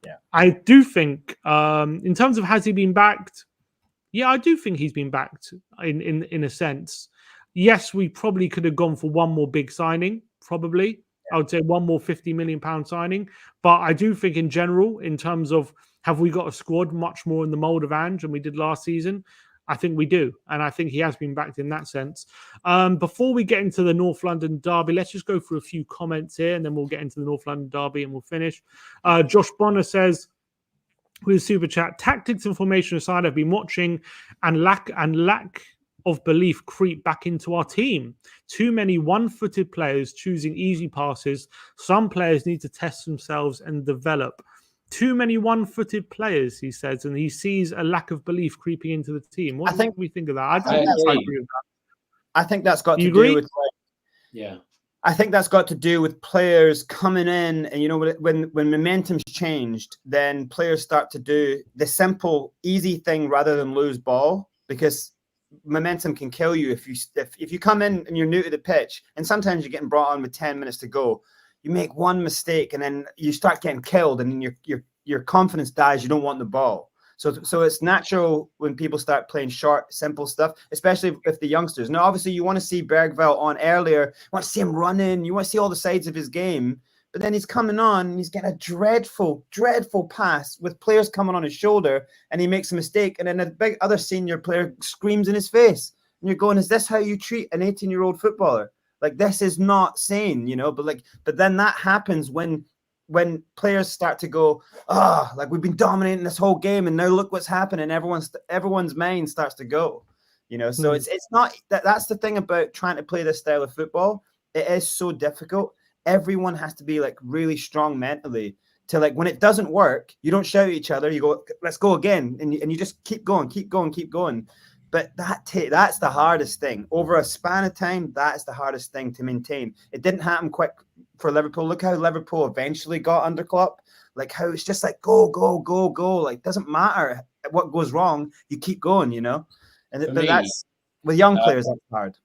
yeah, I do think in terms of has he been backed. Yeah, I do think he's been backed in a sense. Yes, we probably could have gone for one more big signing, probably. Yeah. I would say one more £50 million signing. But I do think in general, in terms of have we got a squad much more in the mould of Ange than we did last season? I think we do. And I think he has been backed in that sense. Before we get into the North London derby, let's just go through a few comments here, and then we'll get into the North London derby and we'll finish. Josh Bonner says, with super chat, tactics and formation aside, I've been watching and lack of belief creep back into our team. Too many one-footed players choosing easy passes. Some players need to test themselves and develop. Too many one-footed players, he says, and he sees a lack of belief creeping into the team. What do we think of that? I agree with that. I think that's got to do with yeah. I think that's got to do with players coming in, and you know, when momentum's changed, then players start to do the simple, easy thing rather than lose ball, because momentum can kill you if you come in and you're new to the pitch, and sometimes you're getting brought on with 10 minutes to go. You make one mistake and then you start getting killed, and then your confidence dies. You don't want the ball. So it's natural when people start playing short, simple stuff, especially if the youngsters. Now, obviously, you want to see Bergvall on earlier. You want to see him running. You want to see all the sides of his game. But then he's coming on and he's getting a dreadful, dreadful pass with players coming on his shoulder, and he makes a mistake. And then a big other senior player screams in his face. And you're going, is this how you treat an 18-year-old footballer? Like, this is not sane, you know? But then that happens when players start to go, like we've been dominating this whole game, and now look what's happening. Everyone's mind starts to go, you know. So it's not that's the thing about trying to play this style of football. It is so difficult. Everyone has to be like really strong mentally to, like, when it doesn't work, you don't shout at each other. You go, let's go again, and you just keep going. But that's the hardest thing over a span of time. That's the hardest thing to maintain. It didn't happen quick for Liverpool. Look how Liverpool eventually got under Klopp. Like, how it's just like go. Like, doesn't matter what goes wrong, you keep going, you know. And that's with young players, that's hard.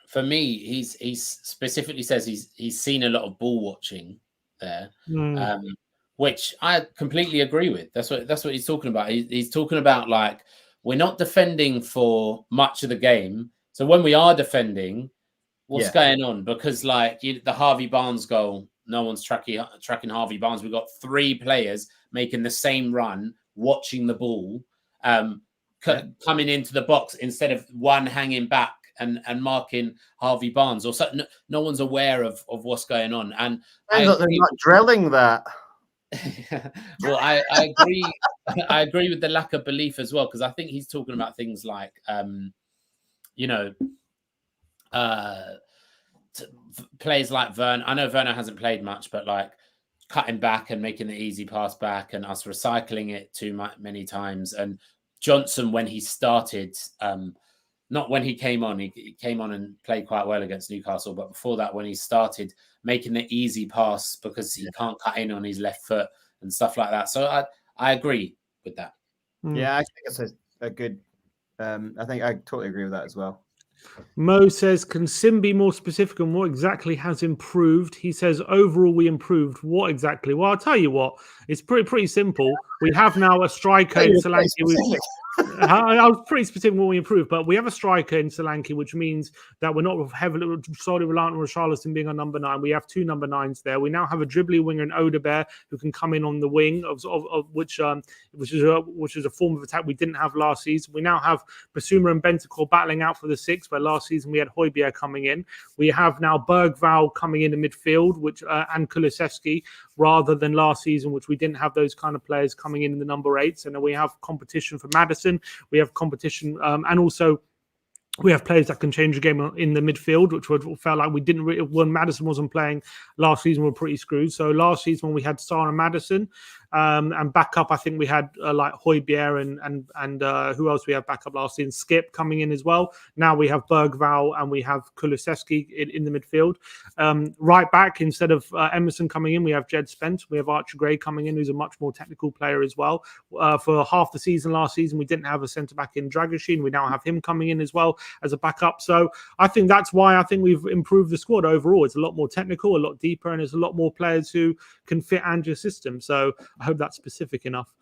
For me, he's specifically says he's seen a lot of ball watching there, which I completely agree with. That's what he's talking about. He's talking about, like, we're not defending for much of the game. So when we are defending, what's going on? Because, like, the Harvey Barnes goal, no one's tracking Harvey Barnes. We've got 3 players making the same run, watching the ball, coming into the box instead of one hanging back and marking Harvey Barnes, or so. No one's aware of what's going on. And Turns out they're not drilling that. Well, I agree. I agree with the lack of belief as well, because I think he's talking about things like, players like Werner. I know Werner hasn't played much, but like cutting back and making the easy pass back, and us recycling it too many times. And Johnson, when he started, not when he came on, he came on and played quite well against Newcastle, but before that, when he started making the easy pass because he can't cut in on his left foot and stuff like that. So I agree with that. Yeah, I think it's a good. I think I totally agree with that as well. Mo says, can Sim be more specific on what exactly has improved? He says, overall, we improved. What exactly? Well, I'll tell you what. It's pretty simple. We have now a striker in Solanke. I was pretty specific when we improved, but we have a striker in Solanke, which means that we're not solely reliant on Richarlison being our number 9. We have 2 number 9s there. We now have a dribbly winger in Odegaard who can come in on the wing, of which is a form of attack we didn't have last season. We now have Basuma and Bentancur battling out for the 6, where last season we had Højbjerg coming in. We have now Bergvall coming in the midfield, and Kulusevski, rather than last season, which we didn't have those kind of players coming in the number 8s. And then we have competition for Maddison. We have competition, and also we have players that can change the game in the midfield, which felt like we didn't really, when Maddison wasn't playing last season, we were pretty screwed. So last season when we had Sarr and Maddison, and backup, I think we had like Højbjerg and who else we have backup last season? Skip coming in as well. Now we have Bergvall and we have Kulusevski in the midfield. Right back, instead of Emerson coming in, we have Jed Spence. We have Archie Gray coming in, who's a much more technical player as well. For half the season last season, we didn't have a centre back in Dragusin. We now have him coming in as well as a backup. So I think that's why I think we've improved the squad overall. It's a lot more technical, a lot deeper, and there's a lot more players who can fit Ange's system. So I hope that's specific enough.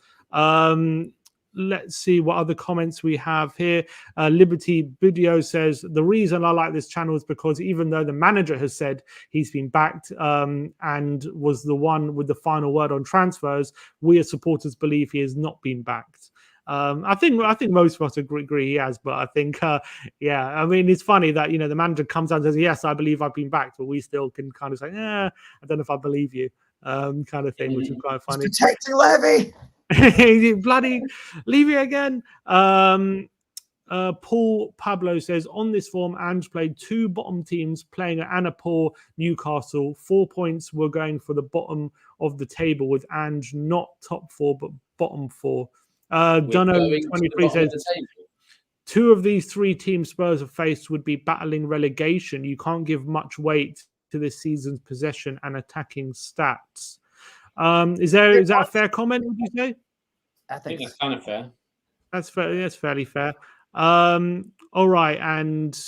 Let's see what other comments we have here. Liberty Video says, the reason I like this channel is because even though the manager has said he's been backed and was the one with the final word on transfers, we as supporters believe he has not been backed. I think most of us agree he has, but I think, I mean, it's funny that, the manager comes out and says, yes, I believe I've been backed, but we still can kind of say, I don't know if I believe you, kind of thing, which is quite funny. He's protecting Levy. Bloody Levy again. Paul Pablo says, on this form, Ange played 2 bottom teams playing at Anapor, Newcastle. 4 points were going for the bottom of the table with Ange, not top 4, but bottom 4. Dono23 says, 2 of these 3 teams Spurs have faced would be battling relegation. You can't give much weight to this season's possession and attacking stats. Is that a fair comment, would you say? I think that's kind of fair. That's fair. That's fairly fair. All right, and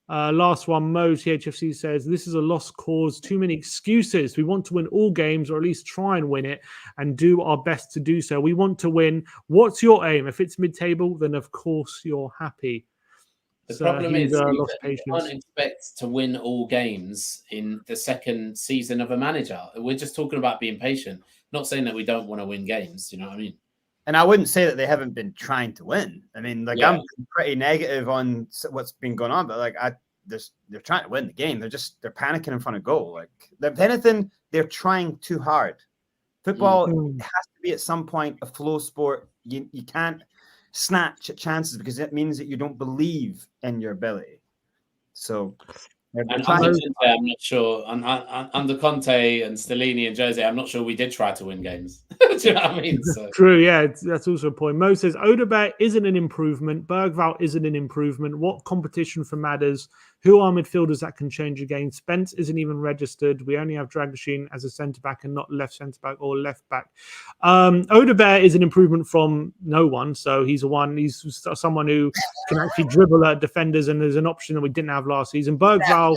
last one, Mo THFC says, this is a lost cause, too many excuses. We want to win all games, or at least try and win it, and do our best to do so. We want to win. What's your aim? If it's mid-table, then of course you're happy. The problem is you can't expect to win all games in the second season of a manager. We're just talking about being patient, not saying that we don't want to win games. You know what I mean? And I wouldn't say that they haven't been trying to win. I mean, I'm pretty negative on what's been going on, but they're trying to win the game. They're panicking in front of goal. Like, if anything, they're trying too hard. Football has to be at some point a flow sport. You can't snatch at chances because it means that you don't believe in your ability. So, and I'm not sure. Under Conte and Stellini and Jose, I'm not sure we did try to win games. Do you know what I mean? So. True, yeah, that's also a point. Mo says, Odegaard isn't an improvement. Bergvall isn't an improvement. What competition for Madders? Who are midfielders that can change a game? Spence isn't even registered. We only have Dragusin as a centre-back and not left centre-back or left-back. Odegaard is an improvement from no one. So he's someone who can actually dribble at defenders, and there's an option that we didn't have last season. Bergvall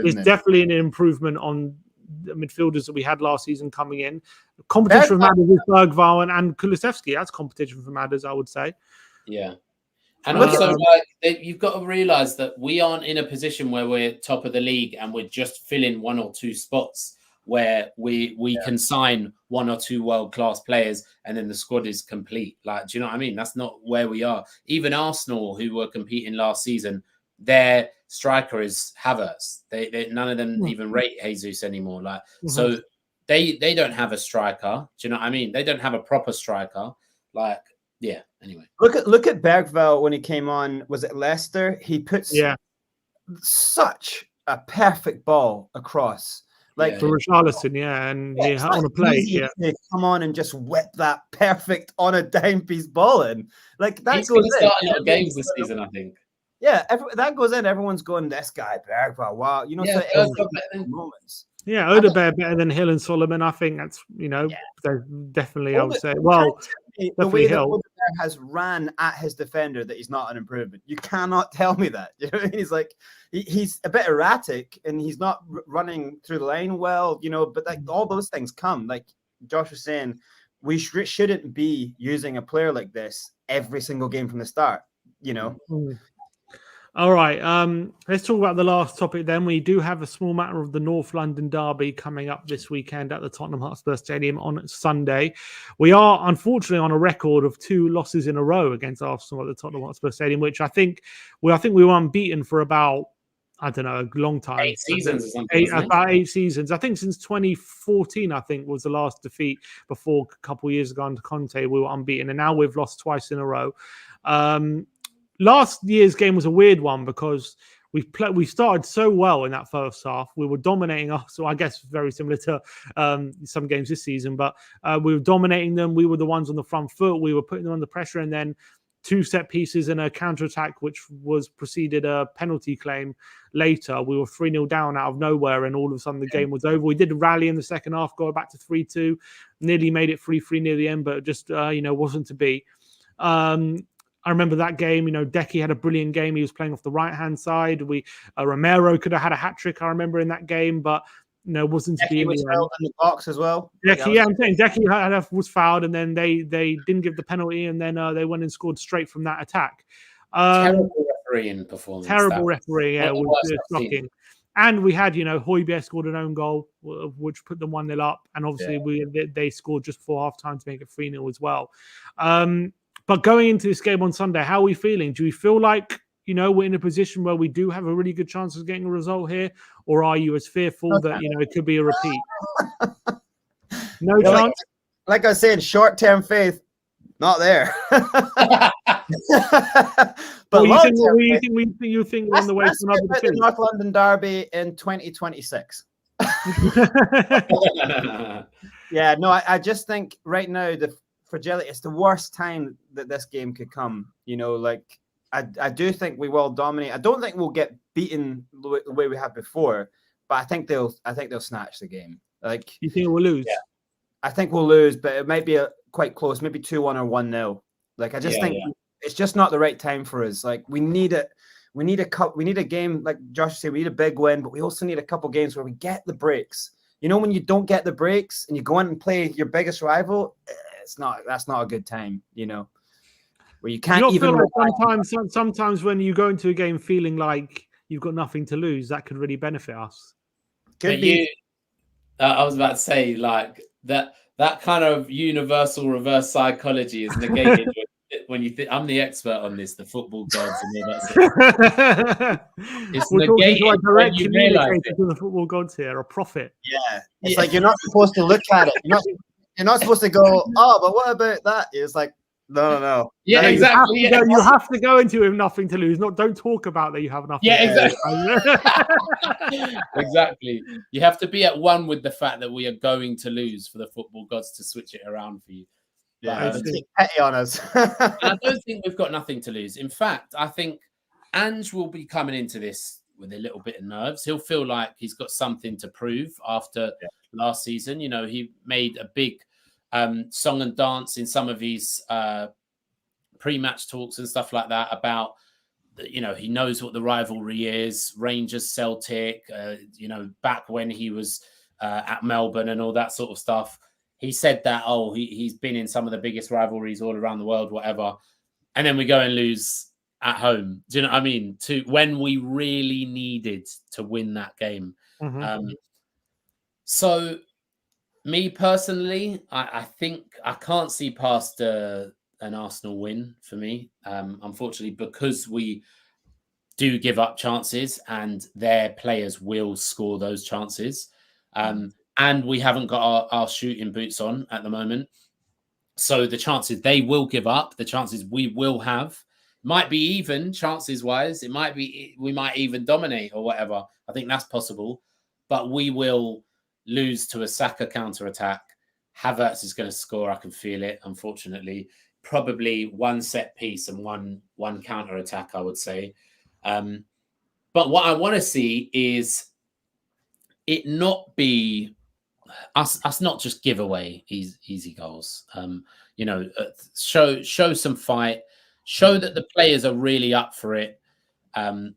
is definitely an improvement on the midfielders that we had last season coming in. Competition for Madders is Bergvall and Kulusevski. That's competition for Madders, I would say. Yeah. And also, you've got to realise that we aren't in a position where we're top of the league and we're just filling 1 or 2 spots where we can sign 1 or 2 world-class players and then the squad is complete. Like, do you know what I mean? That's not where we are. Even Arsenal, who were competing last season, their striker is Havertz. They none of them even rate Jesus anymore. Like so, they don't have a striker. Do you know what I mean? They don't have a proper striker. Like yeah. Anyway, look at Bergvall when he came on. Was it Leicester? He puts such a perfect ball across. Like for Richarlison, and on a plate, to come on and just whip that perfect on a dime piece ball in. Like that he's goes going to in. start a lot of games this season, I think. Yeah, that goes in. Everyone's going, this guy Bergvall. Wow, you know, Yeah, so moments. Yeah, Odegaard better than Hill and Solomon. I think that's definitely. I would say. Well, the way that Odegaard has ran at his defender, that he's not an improvement. You cannot tell me that. You know what I mean? He's like he's a bit erratic and he's not running through the line well. You know, but like all those things come. Like Josh was saying, we shouldn't be using a player like this every single game from the start. You know. All right, let's talk about the last topic then. We do have a small matter of the North London derby coming up this weekend at the Tottenham Hotspur Stadium on Sunday. We are unfortunately on a record of 2 losses in a row against Arsenal at the Tottenham Hotspur Stadium, which I think we were unbeaten for about, I don't know, a long time. 8 seasons or something. About 8 seasons. I think since 2014, I think, was the last defeat before a couple of years ago under Conte. We were unbeaten, and now we've lost twice in a row. Last year's game was a weird one because we started so well in that first half. We were dominating us, so I guess very similar to some games this season. But we were dominating them. We were the ones on the front foot. We were putting them under pressure, and then 2 set pieces and a counter-attack, which was preceded a penalty claim later. We were 3-0 down out of nowhere, and all of a sudden the game was over. We did rally in the second half, go back to 3-2, nearly made it 3-3 near the end, but just wasn't to be. I remember that game. Decky had a brilliant game. He was playing off the right-hand side. Romero could have had a hat-trick, I remember, in that game, but wasn't to be in the end. In the box as well. Decky, I'm saying Decky was fouled, and then they didn't give the penalty, and then they went and scored straight from that attack. Terrible refereeing performance. Terrible refereeing, yeah, was shocking. And we had, Højbjerg scored an own goal, which put them 1-0 up, and obviously they scored just before half-time to make it 3-0 as well. But going into this game on Sunday, how are we feeling? Do we feel like, we're in a position where we do have a really good chance of getting a result here? Or are you as fearful that, it could be a repeat? No chance? Like I said, short-term faith, not there. But you think we're on the way to another defeat? The North London derby in 2026. Yeah, no, I just think right now the fragility, it's the worst time that this game could come. I do think we will dominate. I don't think we'll get beaten the way we have before, but I think they'll snatch the game. Like, you think we'll lose? Yeah. I think we'll lose, but it might be quite close, maybe 2-1 or 1-0. Like, I just think it's just not the right time for us. Like, we need it. We need a game, like Josh said, we need a big win, but we also need a couple games where we get the breaks. When you don't get the breaks and you go in and play your biggest rival, that's not a good time, where you can't even. Sometimes when you go into a game feeling like you've got nothing to lose, that could really benefit us. Could be. I was about to say, like, that kind of universal reverse psychology is negated when you think I'm the expert on this, the football gods and all that stuff. It's negated when you realize it. To the football gods here, a prophet. Yeah, it's like you're not supposed to look at it. You're not supposed to go, oh, but what about that? It's like, no. Yeah, exactly. You have to go into it with nothing to lose. Don't talk about that you have nothing to lose. Exactly. You have to be at one with the fact that we are going to lose for the football gods to switch it around for you. Yeah, petty on us. I don't think we've got nothing to lose. In fact, I think Ange will be coming into this with a little bit of nerves. He'll feel like he's got something to prove after last season. He made a big song and dance in some of his pre-match talks and stuff like that about, he knows what the rivalry is, Rangers, Celtic, back when he was at Melbourne and all that sort of stuff. He said that, he's been in some of the biggest rivalries all around the world, whatever. And then we go and lose at home. Do you know what I mean? To when we really needed to win that game. Mm-hmm. So me personally, I think I can't see past an Arsenal win for me, unfortunately, because we do give up chances, and their players will score those chances. And we haven't got our shooting boots on at the moment. So the chances they will give up, the chances we will have, might be even chances-wise. It might be we might even dominate or whatever. I think that's possible. But we will lose to a Saka counter-attack. Havertz is going to score. I can feel it, unfortunately. Probably one set piece and one counter-attack, I would say. But what I want to see is it not be us not just give away easy goals. Show some fight, show that the players are really up for it. And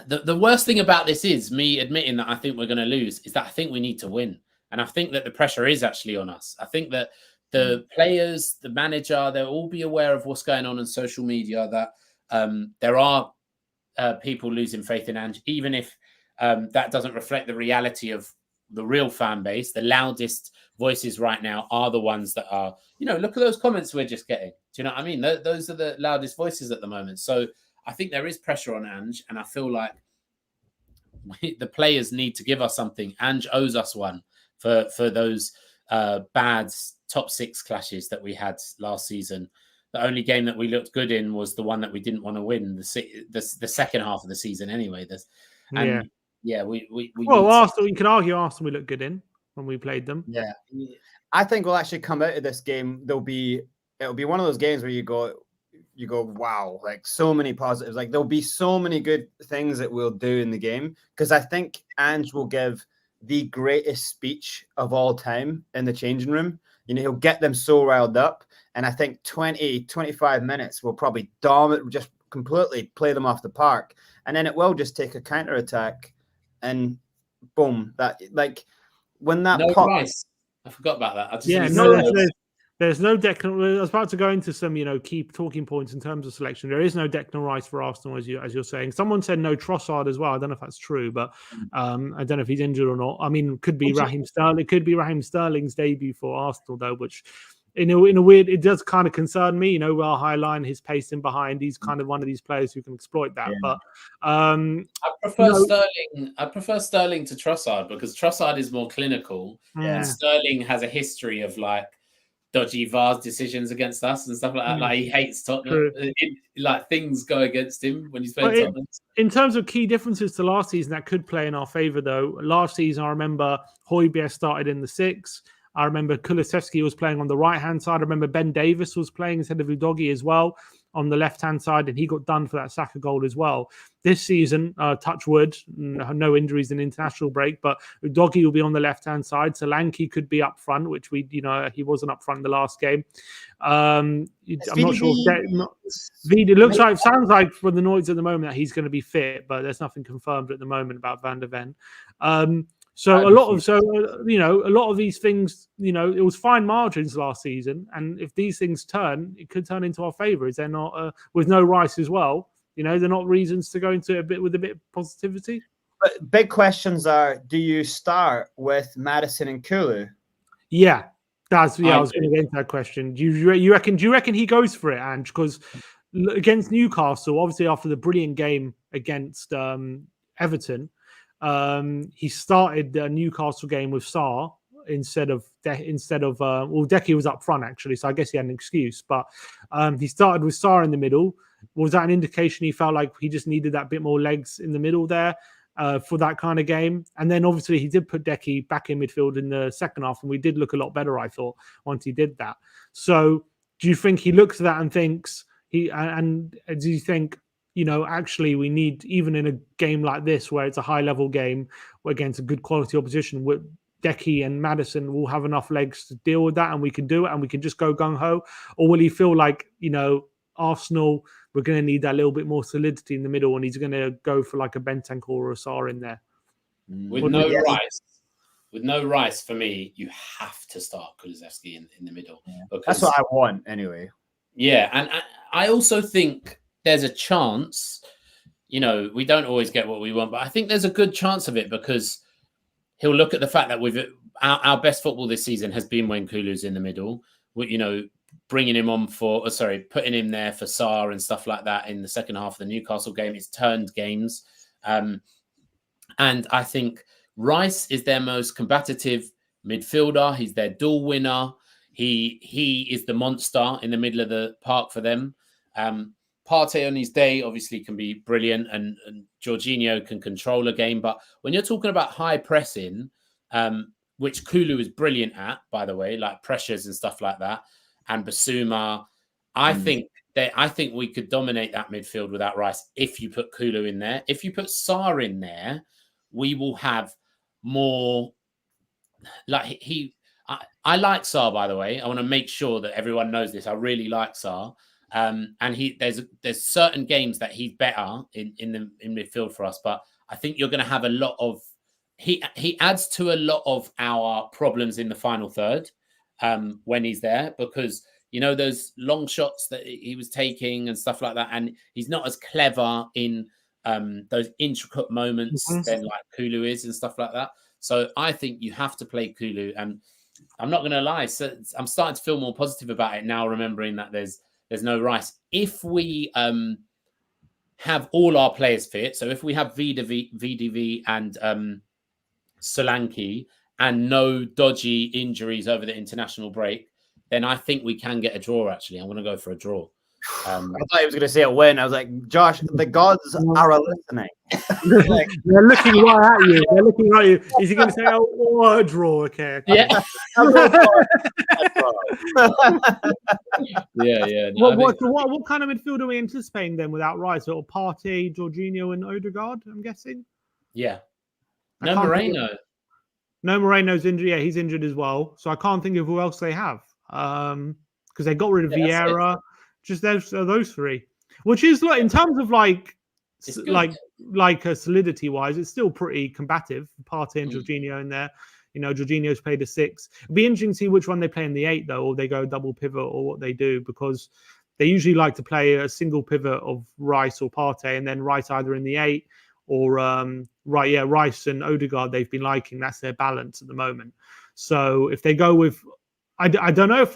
the worst thing about this is me admitting that I think we're going to lose is that I think we need to win. And I think that the pressure is actually on us. I think that the players, the manager, they'll all be aware of what's going on social media, that there are people losing faith in Ange, even if that doesn't reflect the reality of the real fan base. The loudest voices right now are the ones that are, look at those comments we're just getting. Do you know what I mean? Those are the loudest voices at the moment. So I think there is pressure on Ange, and I feel like the players need to give us something. Ange owes us one for those bad top six clashes that we had last season. The only game that we looked good in was the one that we didn't want to win, the second half of the season anyway. Well, Arsenal, you can argue Arsenal we looked good in when we played them. Yeah. I think we'll actually come out of this game. It'll be one of those games where you go, wow, like so many positives. Like there'll be so many good things that we'll do in the game, because I think Ange will give the greatest speech of all time in the changing room. He'll get them so riled up. And I think 20, 25 minutes will probably just completely play them off the park. And then it will just take a counter-attack and boom. That, like, when that Rice. I forgot about that. There's no Declan. I was about to go into some, key talking points in terms of selection. There is no Declan Rice for Arsenal, as you're saying. Someone said no Trossard as well. I don't know if that's true, but I don't know if he's injured or not. I mean, could be Raheem Sterling. It could be Raheem Sterling's debut for Arsenal, though, which in a weird, it does kind of concern me. Our high line, his pacing behind. He's kind of one of these players who can exploit that. Yeah. But I prefer Sterling. I prefer Sterling to Trossard, because Trossard is more clinical. Yeah. And Sterling has a history of like dodgy VAR decisions against us and stuff like that. Like he hates Tottenham. Like things go against him when he's playing Tottenham. In terms of key differences to last season, that could play in our favour though. Last season, I remember Højbjerg started in the 6. I remember Kulusevski was playing on the right-hand side. I remember Ben Davis was playing instead of Udogie as well on the left-hand side, and he got done for that Saka goal as well. This season, touch wood, no injuries in international break, but Udogie will be on the left-hand side. Solanke could be up front, which he wasn't up front in the last game. I'm not sure. It sounds like from the noise at the moment that he's going to be fit, but there's nothing confirmed at the moment about Van der Ven. So a lot of these things, it was fine margins last season, and if these things turn, it could turn into our favour. Is there not with no Rice as well? They're not reasons to go into with a bit of positivity. But big questions are: do you start with Maddison and Kulu? Yeah, I was going to get into that question. Do you reckon he goes for it, Ange? Because against Newcastle, obviously after the brilliant game against Everton. He started the Newcastle game with Sarr instead of Decky was up front actually, so I guess he had an excuse. But he started with Sarr in the middle. Was that an indication he felt like he just needed that bit more legs in the middle there for that kind of game? And then obviously he did put Decky back in midfield in the second half, and we did look a lot better, I thought, once he did that. So do you think he looks at that and thinks and do you think? Actually, we need, even in a game like this, where it's a high-level game against a good quality opposition, with Decky and Maddison will have enough legs to deal with that, and we can do it, and we can just go gung-ho? Or will he feel like, Arsenal, we're going to need that little bit more solidity in the middle, and he's going to go for like a Bentancur or a Sarr in there? With no Rice, for me, you have to start Kulusevski in the middle. Yeah. That's what I want, anyway. Yeah, and I also think there's a chance, we don't always get what we want, but I think there's a good chance of it, because he'll look at the fact that our best football this season has been when Kulu's in the middle. bringing him on for, putting him there for Sarr and stuff like that in the second half of the Newcastle game. It's turned games. And I think Rice is their most combative midfielder. He's their duel winner. He is the monster in the middle of the park for them. Partey on his day obviously can be brilliant, and Jorginho can control a game. But when you're talking about high pressing, which Kulu is brilliant at, by the way, like pressures and stuff like that, and Basuma, I think we could dominate that midfield without Rice if you put Kulu in there. If you put Sarr in there, we will have more. Like I like Sarr, by the way. I want to make sure that everyone knows this. I really like Sarr. And there's certain games that he's better in midfield for us, but I think you're going to have a lot of he adds to a lot of our problems in the final third when he's there, because you know those long shots that he was taking and stuff like that, and he's not as clever in those intricate moments than like Kulu is and stuff like that. So I think you have to play Kulu, and I'm not going to lie, so I'm starting to feel more positive about it now, remembering that there's no Rice. If we have all our players fit, so if we have VDV and Solanke and no dodgy injuries over the international break, then I think we can get a draw, actually. I'm going to go for a draw. I thought he was going to say a win. I was like, Josh, the gods are listening. They're looking right at you. They're looking right at you. Is he going to say, oh, a draw? Okay. Yeah. No, what kind of midfield are we anticipating then without Rice? Or Partey, Jorginho, and Odegaard, I'm guessing? Yeah. No Moreno. No, Moreno's injured. Yeah, he's injured as well. So I can't think of who else they have. Because they got rid of Vieira. Just those three. Which is, like, in terms of like solidity wise, it's still pretty combative. Partey and Jorginho in there. You know, Jorginho's played a 6. It'd be interesting to see which one they play in the 8, though, or they go double pivot, or what they do, because they usually like to play a single pivot of Rice or Partey, and then Rice either in the 8 or Rice and Odegaard. They've been liking. That's their balance at the moment. So if they go with, I don't know if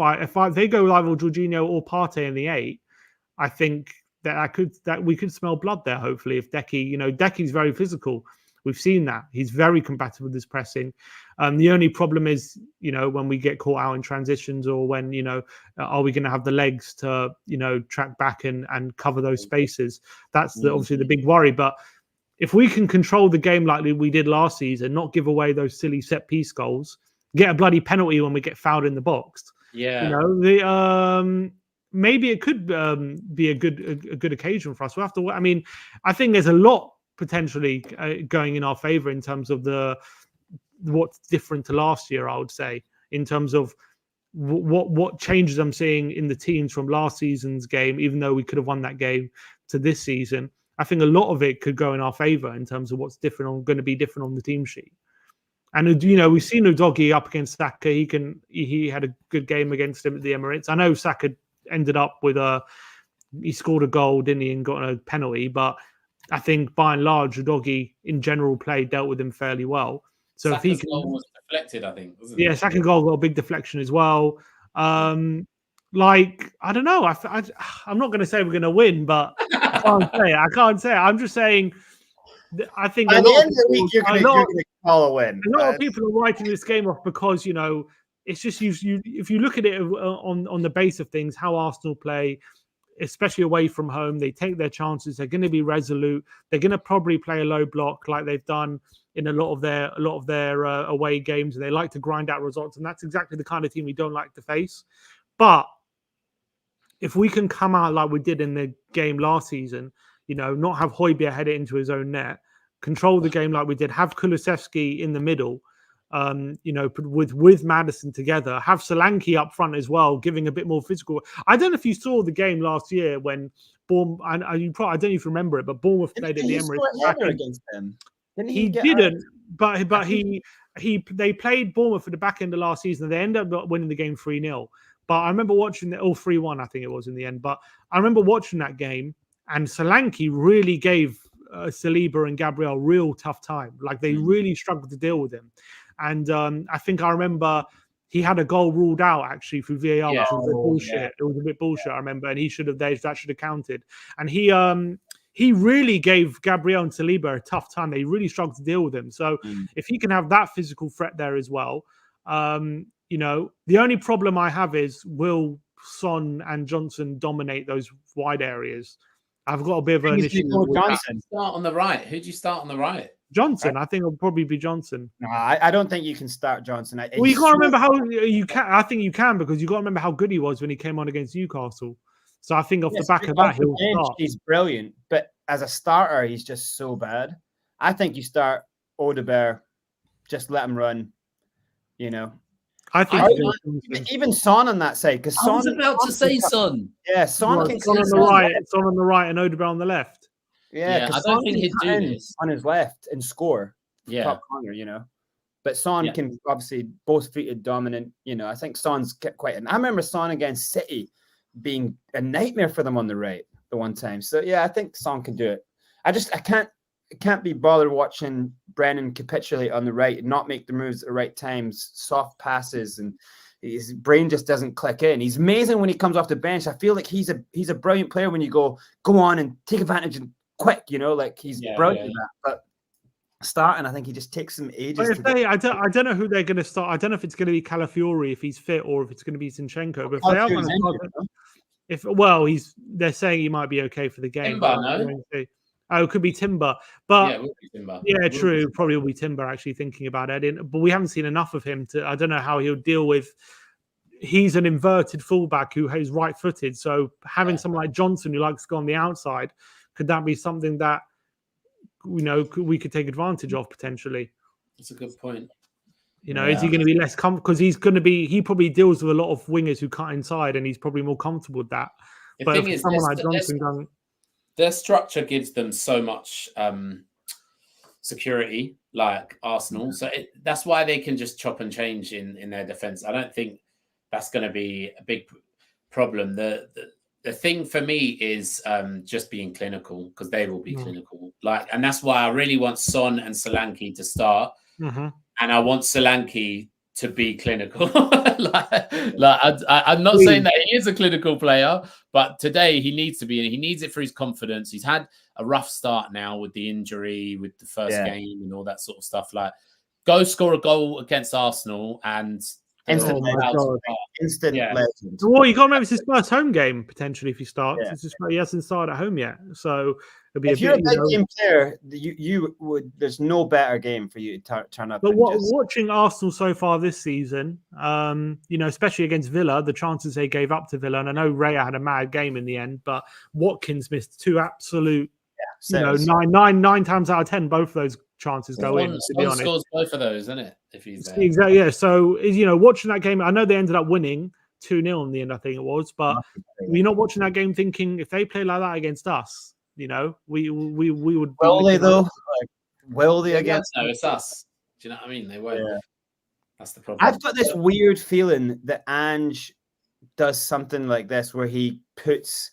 they go either Jorginho or Partey in the 8, I think that we could smell blood there. Hopefully, if Deki's very physical. We've seen that. He's very combative with his pressing. The only problem is, when we get caught out in transitions, or when, are we going to have the legs to, track back and cover those spaces? That's obviously the big worry. But if we can control the game like we did last season, not give away those silly set piece goals, get a bloody penalty when we get fouled in the box. Yeah. Maybe it could be a good occasion for us. We'll have to. I mean, I think there's a lot potentially going in our favor in terms of what's different to last year. I would say in terms of what changes I'm seeing in the teams from last season's game, even though we could have won that game, to this season. I think a lot of it could go in our favor in terms of what's different, going to be different on the team sheet. And we've seen Udogie up against Saka. He had a good game against him at the Emirates. I know Saka ended up with he scored a goal, didn't he, and got a penalty. But I think by and large, Udogie in general dealt with him fairly well. So Saka's if he can, goal was deflected, I think, wasn't it? Yeah, Saka's goal got a big deflection as well. I don't know. I'm not going to say we're going to win, but I can't say it. I'm just saying. I think at the end of the week, you're going to call a win. A lot of people are writing this game off because it's just if you look at it on the base of things, how Arsenal play, especially away from home, they take their chances. They're going to be resolute. They're going to probably play a low block like they've done in a lot of their away games. They like to grind out results, and that's exactly the kind of team we don't like to face. But if we can come out like we did in the game last season, not have Højbjerg head it into his own net, control the game like we did, have Kulusevski in the middle, with Maddison together, have Solanke up front as well, giving a bit more physical. I don't know if you saw the game last year when Bournemouth, I don't know if you remember it, but Bournemouth played at the Emirates against them. He didn't, but they played Bournemouth at the back end of last season. They ended up winning the game 3-0. But I remember watching 3-1, I think it was in the end. But I remember watching that game, and Solanke really gave Saliba and Gabriel real tough time. Like they really struggled to deal with him. And I think I remember he had a goal ruled out actually through VAR, Yeah. which was a bit bullshit. Yeah. It was a bit bullshit, I remember, and that should have counted. And he really gave Gabriel and Saliba a tough time. They really struggled to deal with him. So if he can have that physical threat there as well, you know, the only problem I have is will Son and Johnson dominate those wide areas? I've got a bit of an issue with Johnson. Start on the right. Who do you start on the right? Johnson. I think it'll probably be Johnson. No, I don't think you can start Johnson. Well, you got to remember how you can. I think you can because you got to remember how good he was when he came on against Newcastle. So I think off the back of that, he'll start. He's brilliant, but as a starter, he's just so bad. I think you start Odegaard, just let him run. You know, I think even Son on that side, because I was about to say Son. Yeah, Son can Son on the right, Son on the right, and Odegaard on the left. Yeah, I don't think he'd do this on his left and score. Yeah, top corner, you know. But Son can obviously both-footed, dominant. You know, I think Son's quite. I remember Son against City being a nightmare for them on the right the one time. So yeah, I think Son can do it. I can't be bothered watching Brennan capitulate on the right and not make the moves at the right times, soft passes, and his brain just doesn't click in. He's amazing when he comes off the bench. I feel like he's a brilliant player when you go on and take advantage and quick, you know, like he's brilliant at that. But starting, I think he just takes some ages. I don't know who they're going to start. I don't know if it's going to be Calafiori if he's fit or if it's going to be Zinchenko. But if they are going to start, they're saying he might be okay for the game. Timber, no? Oh, it could be Timber. But it will be Timber. Yeah, true. Probably will be Timber, actually, thinking about it. But we haven't seen enough of him to. I don't know how he'll deal with. He's an inverted fullback who is right-footed. So having someone like Johnson who likes to go on the outside, could that be something that we could take advantage of potentially? That's a good point. You know, is he going to be less comfortable? Because he probably deals with a lot of wingers who cut inside, and he's probably more comfortable with that. The thing is, someone like Johnson their structure gives them so much security, like Arsenal. So that's why they can just chop and change in their defense. I don't think that's going to be a big problem. The thing for me is just being clinical, because they will be clinical. And that's why I really want Son and Solanke to start, and I want Solanke to be clinical. I'm not saying that he is a clinical player, but today he needs to be, and he needs it for his confidence. He's had a rough start now with the injury, with the first game and all that sort of stuff. Like, go score a goal against Arsenal and instant legend. Well, you can't remember it's his first home game potentially if he starts. He hasn't started at home yet, so it'll be if you're a big game player, you would. There's no better game for you to turn up. But watching Arsenal so far this season, especially against Villa, the chances they gave up to Villa, and I know Raya had a mad game in the end, but Watkins missed two absolute. Nine times out of 10, both of those chances go in. To be honest, scores both of those, isn't it? If he's there. Exactly, yeah. So watching that game, I know they ended up winning 2-0 in the end, I think it was. But you're not watching that game thinking if they play like that against us, we would. Will they though? Will they against? No, it's us. Do you know what I mean? They won't. Yeah. That's the problem. I've got this weird feeling that Ange does something like this where he puts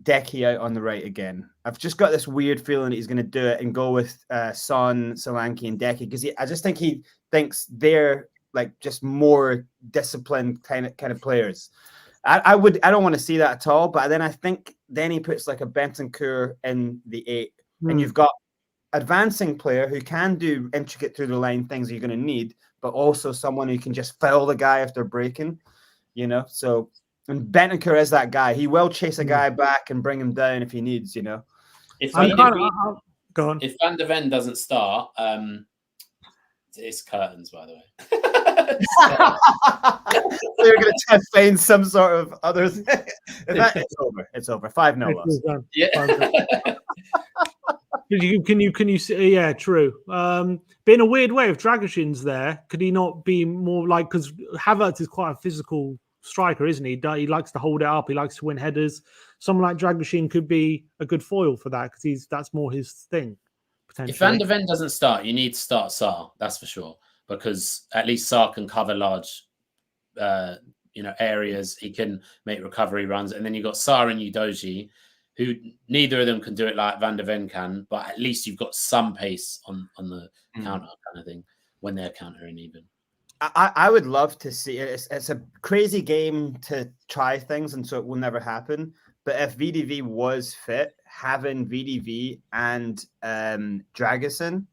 Decky out on the right again. I've just got this weird feeling that he's going to do it and go with Son, Solanke, and Decky, because I just think he thinks they're like just more disciplined kind of players. I don't want to see that at all. But then he puts like a Bentancur in the 8, and you've got advancing player who can do intricate through the line things you're going to need, but also someone who can just foul the guy if they're breaking. So. And Bentancur is that guy. He will chase a guy back and bring him down if he needs, If Van de Ven doesn't start, it's curtains, by the way. They're going to try to find some sort of other thing. It's over. It's over. 5-0 loss. Yeah. Can you see? Yeah, true. But in a weird way, if Dragoshin's there, could he not be more like, because Havertz is quite a physical striker, isn't he? He likes to hold it up. He likes to win headers. Someone like Dragoshin could be a good foil for that, because that's more his thing. Potentially. If Van de Ven doesn't start, you need to start Sarr. That's for sure, because at least Sarr can cover large, areas. He can make recovery runs, and then you've got Sarr and Udogie, who neither of them can do it like Van de Ven can, but at least you've got some pace on the counter kind of thing when they're countering even. I would love to see it. It's a crazy game to try things, and so it will never happen. But if VDV was fit, having VDV and Dragusin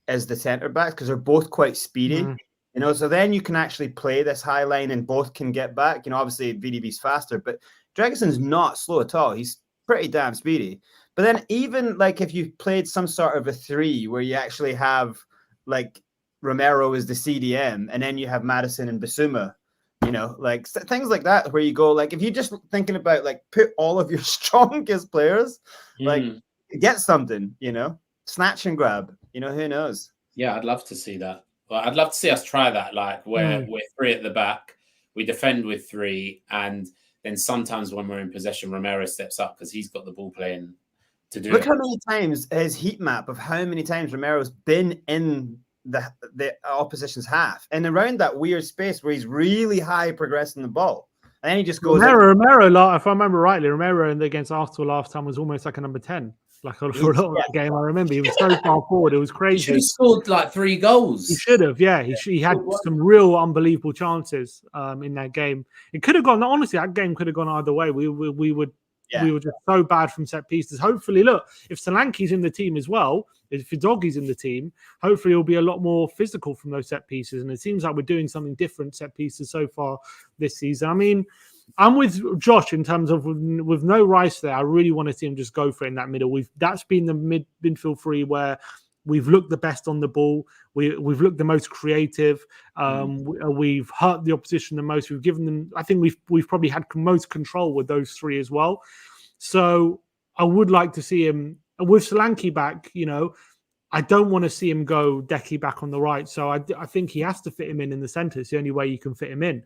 as the centre backs, because they're both quite speedy, you know, so then you can actually play this high line and both can get back. You know, obviously VDV's faster, but Dragusin's not slow at all. He's pretty damn speedy. But then even like if you played some sort of a 3 where you actually have like Romero is the CDM, and then you have Madison and Basuma, you know, like things like that, where you go, like, if you're just thinking about, like, put all of your strongest players, like, get something, you know, snatch and grab, you know, who knows? Yeah, I'd love to see that. Well, I'd love to see us try that, like, where we're 3 at the back, we defend with 3, and then sometimes when we're in possession, Romero steps up because he's got the ball playing to do Look it. how many times his heat map of how many times Romero's been in the opposition's half and around that weird space where he's really high progressing the ball, and then he just goes Romero, like, if I remember rightly, Romero against Arsenal last time was almost like a number 10. Like for a lot of that game, I remember he was so far forward, it was crazy. He should have scored like 3 goals. He should have, yeah. He had some real unbelievable chances in that game. It could have gone. Honestly, that game could have gone either way. We were just so bad from set pieces. Hopefully, look, if Solanke's in the team as well, if Doggy's in the team, hopefully he'll be a lot more physical from those set pieces. And it seems like we're doing something different set pieces so far this season. I mean, I'm with Josh in terms of with no Rice there. I really want to see him just go for it in that middle. That's been the midfield 3 where we've looked the best on the ball. We've looked the most creative. We've hurt the opposition the most. We've given them. I think we've probably had most control with those 3 as well. So I would like to see him with Solanke back. You know, I don't want to see him go Decky back on the right. So I think he has to fit him in the centre. It's the only way you can fit him in.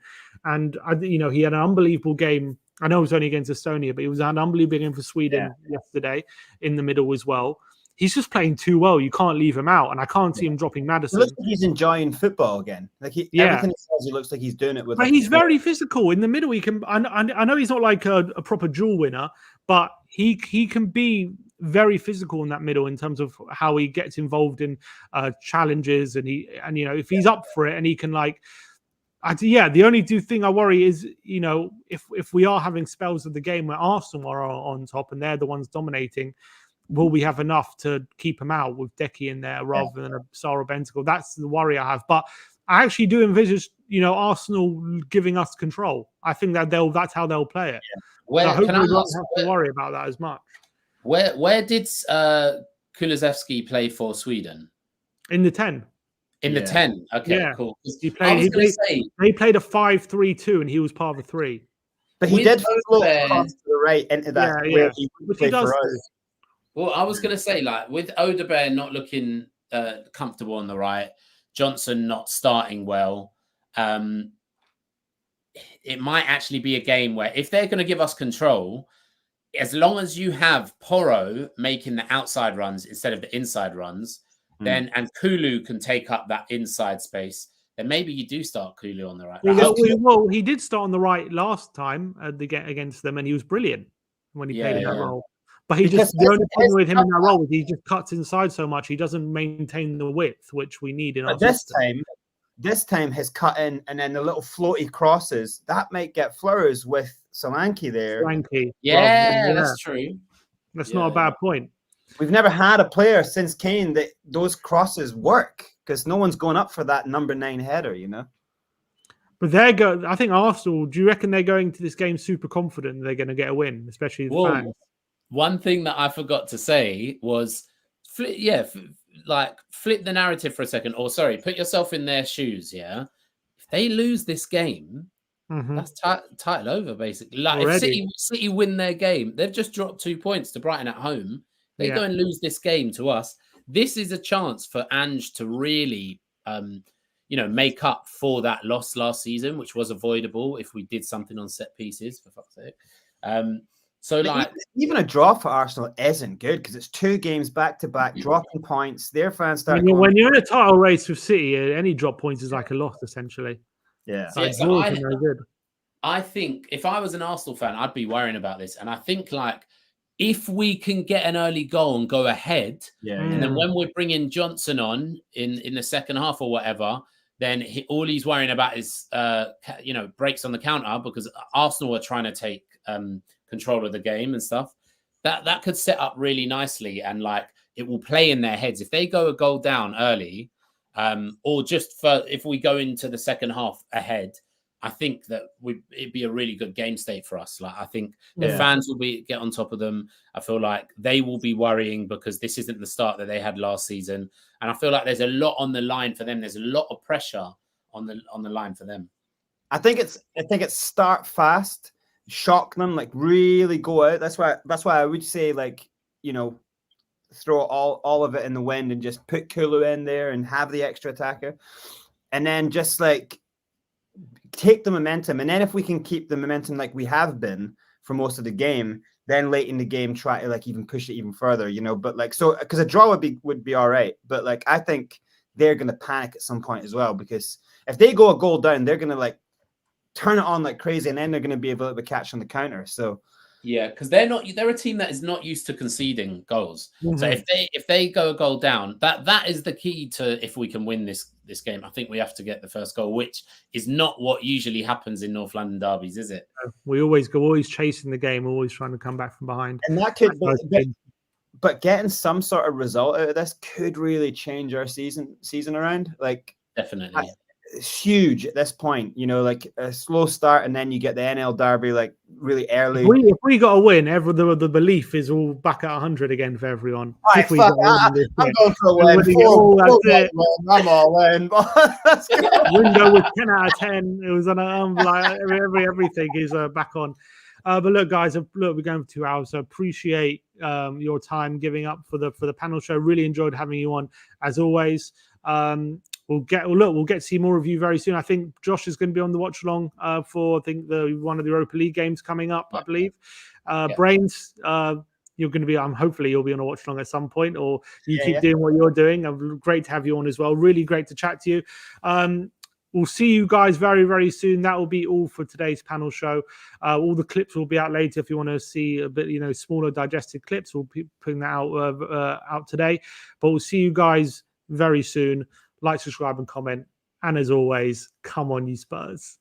And he had an unbelievable game. I know it was only against Estonia, but it was an unbelievable game for Sweden yesterday in the middle as well. He's just playing too well. You can't leave him out, and I can't see him dropping Madison. It looks like he's enjoying football again. Like everything he says, he looks like he's doing it with. But he's very physical in the middle. He can. I know he's not like a proper duel winner, but he can be very physical in that middle in terms of how he gets involved in challenges, and if he's up for it and he can the only thing I worry is, if we are having spells of the game where Arsenal are on top and they're the ones dominating, will we have enough to keep him out with Decky in there rather than a Sarah Bentacle? That's the worry I have. But I actually do envisage, Arsenal giving us control. I think that that's how they'll play it. Yeah. So hopefully we don't have to worry about that as much. Where did Kulusevski play for Sweden? In the 10. In the 10. Okay, cool. They played a 5-3-2 and he was part of the 3. But he did float across to the right into that where he would play for us. Well, I was going to say, like, with Odebear not looking comfortable on the right, Johnson not starting well, it might actually be a game where if they're going to give us control, as long as you have Porro making the outside runs instead of the inside runs, then and Kulu can take up that inside space, then maybe you do start Kulu on the right. Well, he did start on the right last time against them, and he was brilliant when he played in that role. But the only problem with him in that role is he just cuts inside so much. He doesn't maintain the width, which we need in our system. This time his cut in and then the little floaty crosses, that might get Flowers with Solanke there. That's true. That's not a bad point. We've never had a player since Kane that those crosses work because no one's going up for that number 9 header, But I think Arsenal, do you reckon they're going to this game super confident they're going to get a win, especially the fans? One thing that I forgot to say was, flip the narrative for a second. Or sorry, put yourself in their shoes, If they lose this game, that's title over, basically. Like if City win their game, they've just dropped 2 points to Brighton at home. They go and lose this game to us. This is a chance for Ange to really, make up for that loss last season, which was avoidable if we did something on set pieces, for fuck's sake. Even a draw for Arsenal isn't good because it's 2 games back-to-back, dropping points. Their fans start when you're in a title race with City, any drop points is like a loss, essentially. I think if I was an Arsenal fan, I'd be worrying about this. And I think, if we can get an early goal and go ahead, and then when we're bringing Johnson on in the second half or whatever, then all he's worrying about is breaks on the counter, because Arsenal are trying to take control of the game and stuff. That could set up really nicely, and like it will play in their heads if they go a goal down early, or just if we go into the second half ahead. I think that it'd be a really good game state for us. Like, I think their fans will get on top of them. I feel like they will be worrying because this isn't the start that they had last season, and I feel like there's a lot on the line for them. There's a lot of pressure on the line for them. I think it's start fast, shock them, like really go out. That's why I would say, like, throw all of it in the wind and just put Kulu in there and have the extra attacker, and then just like take the momentum. And then if we can keep the momentum like we have been for most of the game, then late in the game try to like even push it even further, but like, so because a draw would be all right, but like I think they're gonna panic at some point as well, because if they go a goal down, they're gonna like turn it on like crazy, and then they're gonna be able to catch on the counter. So yeah, because they're a team that is not used to conceding goals. So if they go a goal down, that is the key to if we can win this game. I think we have to get the first goal, which is not what usually happens in North London derbies, is it? We always chasing the game, always trying to come back from behind. And that could but getting some sort of result out of this could really change our season around. Like, definitely. It's huge at this point, like a slow start, and then you get the NL derby like really early. If we got a win, the belief is all back at 100 again for everyone. I'm going for a win. I'm all in. Window with 10 out of 10. It was on like everything is back on. But look, guys, we're going for 2 hours, so appreciate your time giving up for the panel show. Really enjoyed having you on, as always. We'll get to see more of you very soon. I think Josh is going to be on the watch along for one of the Europa League games coming up, I believe. Brains, you're going to be hopefully you'll be on a watch along at some point, or you keep doing what you're doing. Great to have you on as well. Really great to chat to you. We'll see you guys very, very soon. That will be all for today's panel show. All the clips will be out later. If you want to see a bit, smaller digested clips, we'll be putting that out today. But we'll see you guys very soon. Like, subscribe, and comment. And as always, come on, you Spurs.